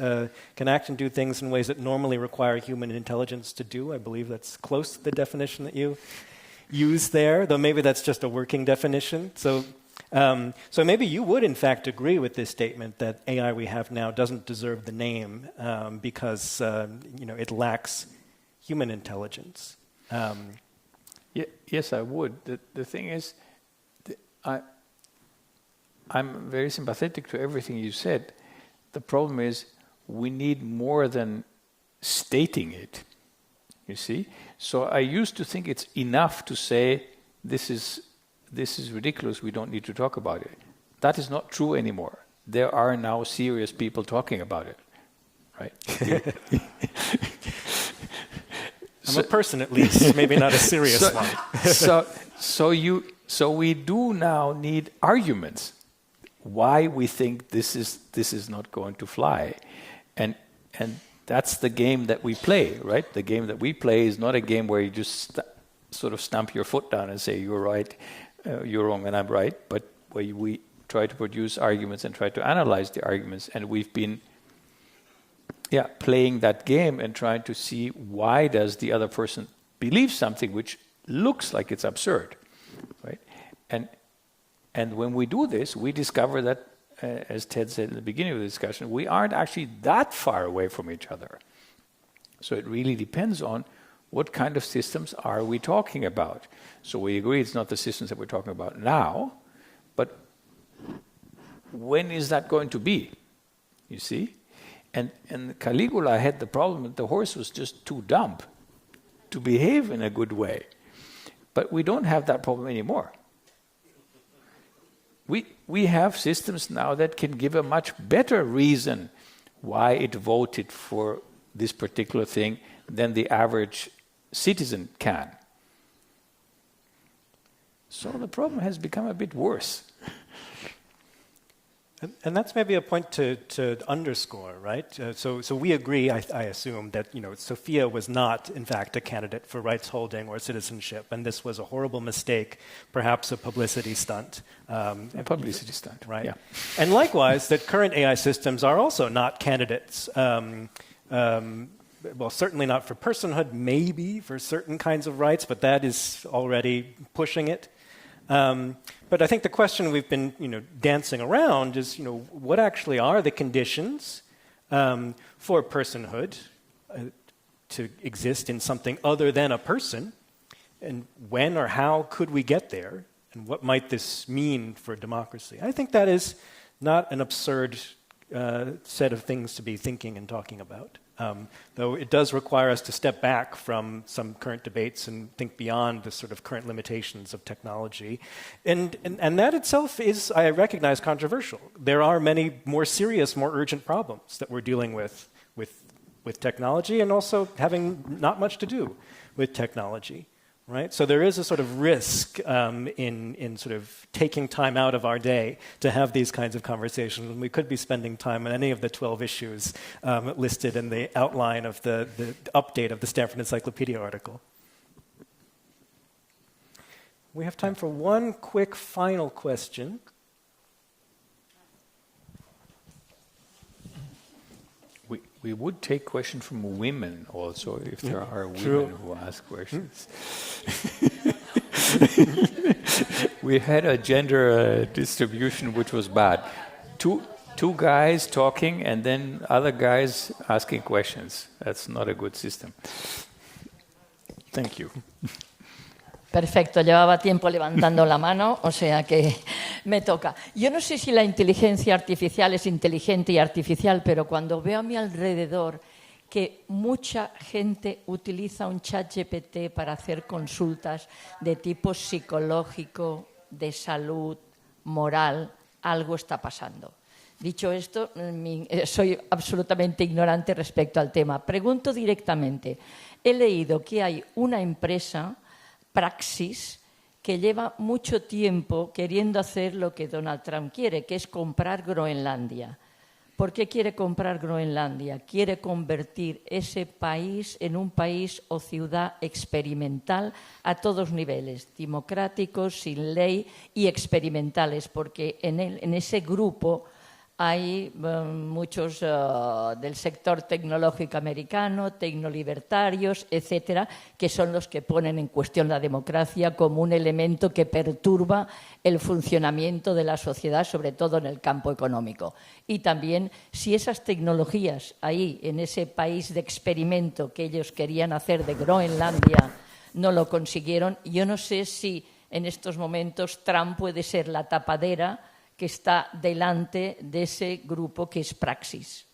can act and do things in ways that normally require human intelligence to do. I believe that's close to the definition that you use there, though maybe that's just a working definition. So maybe you would, in fact, agree with this statement that AI we have now doesn't deserve the name because it lacks human intelligence. Yes, I would. The thing is, I'm very sympathetic to everything you said. The problem is we need more than stating it, you see? So I used to think it's enough to say, this is ridiculous, we don't need to talk about it. That is not true anymore. There are now serious people talking about it, right? I'm a person, at least, maybe not a serious one. So we do now need arguments why we think this is not going to fly, and that's the game that we play, right? The game that we play is not a game where you just sort of stamp your foot down and say you're right, you're wrong, and I'm right, but where we try to produce arguments and try to analyze the arguments, and we've been playing that game and trying to see why does the other person believe something which looks like it's absurd, right? And when we do this, we discover that, as Ted said in the beginning of the discussion, we aren't actually that far away from each other. So it really depends on what kind of systems are we talking about. So we agree it's not the systems that we're talking about now, but when is that going to be? You see? And Caligula had the problem that the horse was just too dumb to behave in a good way. But we don't have that problem anymore. We have systems now that can give a much better reason why it voted for this particular thing than the average citizen can. So the problem has become a bit worse. And that's maybe a point to underscore, right? So we agree, I assume, that Sophia was not, in fact, a candidate for rights holding or citizenship, and this was a horrible mistake, perhaps a publicity stunt. A publicity stunt, right? Yeah. And likewise, that current AI systems are also not candidates. Well, certainly not for personhood, maybe for certain kinds of rights, but that is already pushing it. But I think the question we've been, dancing around is, what actually are the conditions for personhood to exist in something other than a person, and when or how could we get there, and what might this mean for democracy? I think that is not an absurd set of things to be thinking and talking about. Though it does require us to step back from some current debates and think beyond the sort of current limitations of technology. And that itself is, I recognize, controversial. There are many more serious, more urgent problems that we're dealing with technology, and also having not much to do with technology. Right? So there is a sort of risk in sort of taking time out of our day to have these kinds of conversations. And we could be spending time on any of the 12 issues listed in the outline of the update of the Stanford Encyclopedia article. We have time for one quick final question. We would take questions from women also, if there are women who ask questions. We had a gender distribution which was bad. Two guys talking and then other guys asking questions. That's not a good system. Thank you. Perfecto, llevaba tiempo levantando la mano, o sea que me toca. Yo no sé si la inteligencia artificial es inteligente y artificial, pero cuando veo a mi alrededor que mucha gente utiliza un chat GPT para hacer consultas de tipo psicológico, de salud, moral, algo está pasando. Dicho esto, soy absolutamente ignorante respecto al tema. Pregunto directamente. He leído que hay una empresa, Praxis, que lleva mucho tiempo queriendo hacer lo que Donald Trump quiere, que es comprar Groenlandia. ¿Por qué quiere comprar Groenlandia? Quiere convertir ese país en un país o ciudad experimental a todos niveles, democráticos, sin ley y experimentales, porque en ese grupo hay muchos del sector tecnológico americano, tecnolibertarios, etcétera, que son los que ponen en cuestión la democracia como un elemento que perturba el funcionamiento de la sociedad, sobre todo en el campo económico. Y también, si esas tecnologías ahí, en ese país de experimento que ellos querían hacer de Groenlandia, no lo consiguieron, yo no sé si en estos momentos Trump puede ser la tapadera que está delante de ese grupo que es Praxis.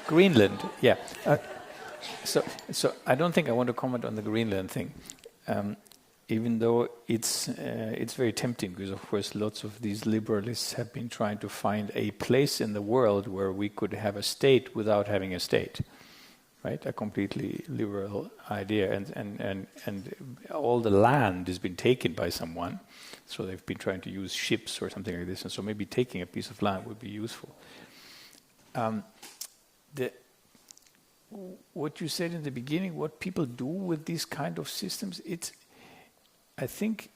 Greenland, yeah. So I don't think I want to comment on the Greenland thing, even though it's very tempting, because of course lots of these liberalists have been trying to find a place in the world where we could have a state without having a state, right? A completely liberal idea, and all the land has been taken by someone, so they've been trying to use ships or something like this, and so maybe taking a piece of land would be useful. What you said in the beginning, what people do with these kind of systems, I think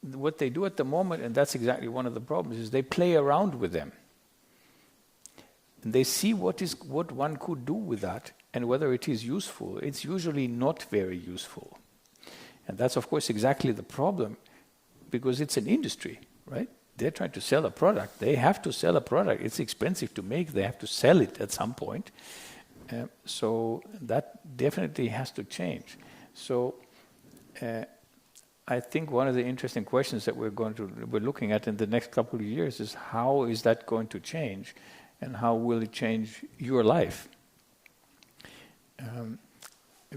what they do at the moment, and that's exactly one of the problems, is they play around with them. And they see what one could do with that and whether it is useful. It's usually not very useful. And that's, of course, exactly the problem, because it's an industry, right? They're trying to sell a product. They have to sell a product. It's expensive to make. They have to sell it at some point. So that definitely has to change. So I think one of the interesting questions that we're looking at in the next couple of years is how is that going to change, and how will it change your life?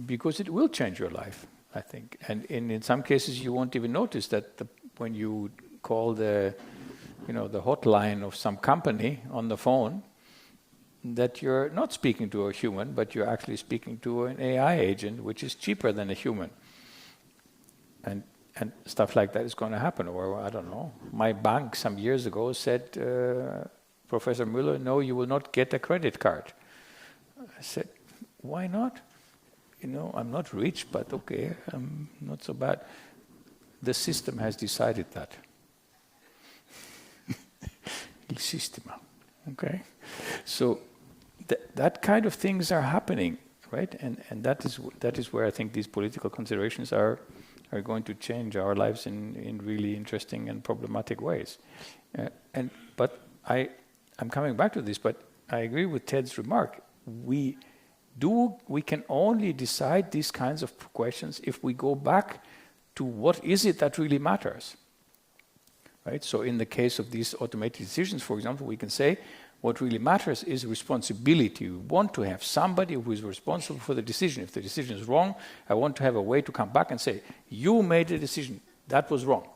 Because it will change your life, I think. And in some cases you won't even notice that when you call the hotline of some company on the phone, that you're not speaking to a human, but you're actually speaking to an AI agent, which is cheaper than a human. And stuff like that is going to happen. Or, I don't know, my bank some years ago said, Professor Müller, no, you will not get a credit card. I said, why not? I'm not rich, but okay, I'm not so bad. The system has decided that. Il sistema, okay? So that kind of things are happening, right? And that is where I think these political considerations are going to change our lives in really interesting and problematic ways. But I'm coming back to this, but I agree with Ted's remark. We can only decide these kinds of questions if we go back to what is it that really matters. Right? So in the case of these automated decisions, for example, we can say what really matters is responsibility. We want to have somebody who is responsible for the decision. If the decision is wrong, I want to have a way to come back and say, you made a decision, that was wrong.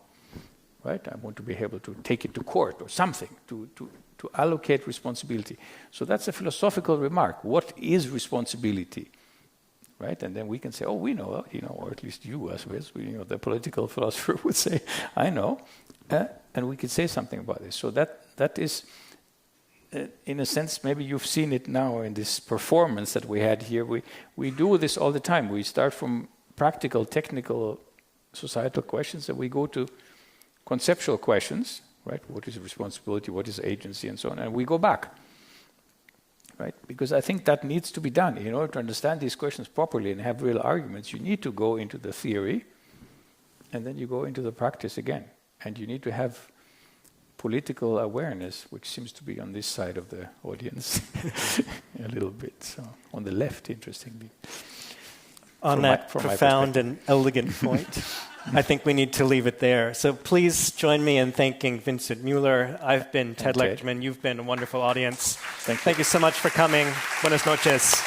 Right? I want to be able to take it to court or something, to allocate responsibility. So that's a philosophical remark. What is responsibility? Right? And then we can say, oh, we know, or at least you as well, the political philosopher would say, I know. And we could say something about this. So that is, in a sense, maybe you've seen it now in this performance that we had here. We do this all the time. We start from practical, technical, societal questions, and we go to conceptual questions, right? What is responsibility? What is agency? And so on. And we go back, right? Because I think that needs to be done. In order to understand these questions properly and have real arguments, you need to go into the theory, and then you go into the practice again. And you need to have political awareness, which seems to be on this side of the audience a little bit. So on the left, interestingly. On that profound and elegant point, I think we need to leave it there. So please join me in thanking Vincent Müller. I've been Ted Lechtermam. You've been a wonderful audience. Thank you. Thank you so much for coming. Buenas noches.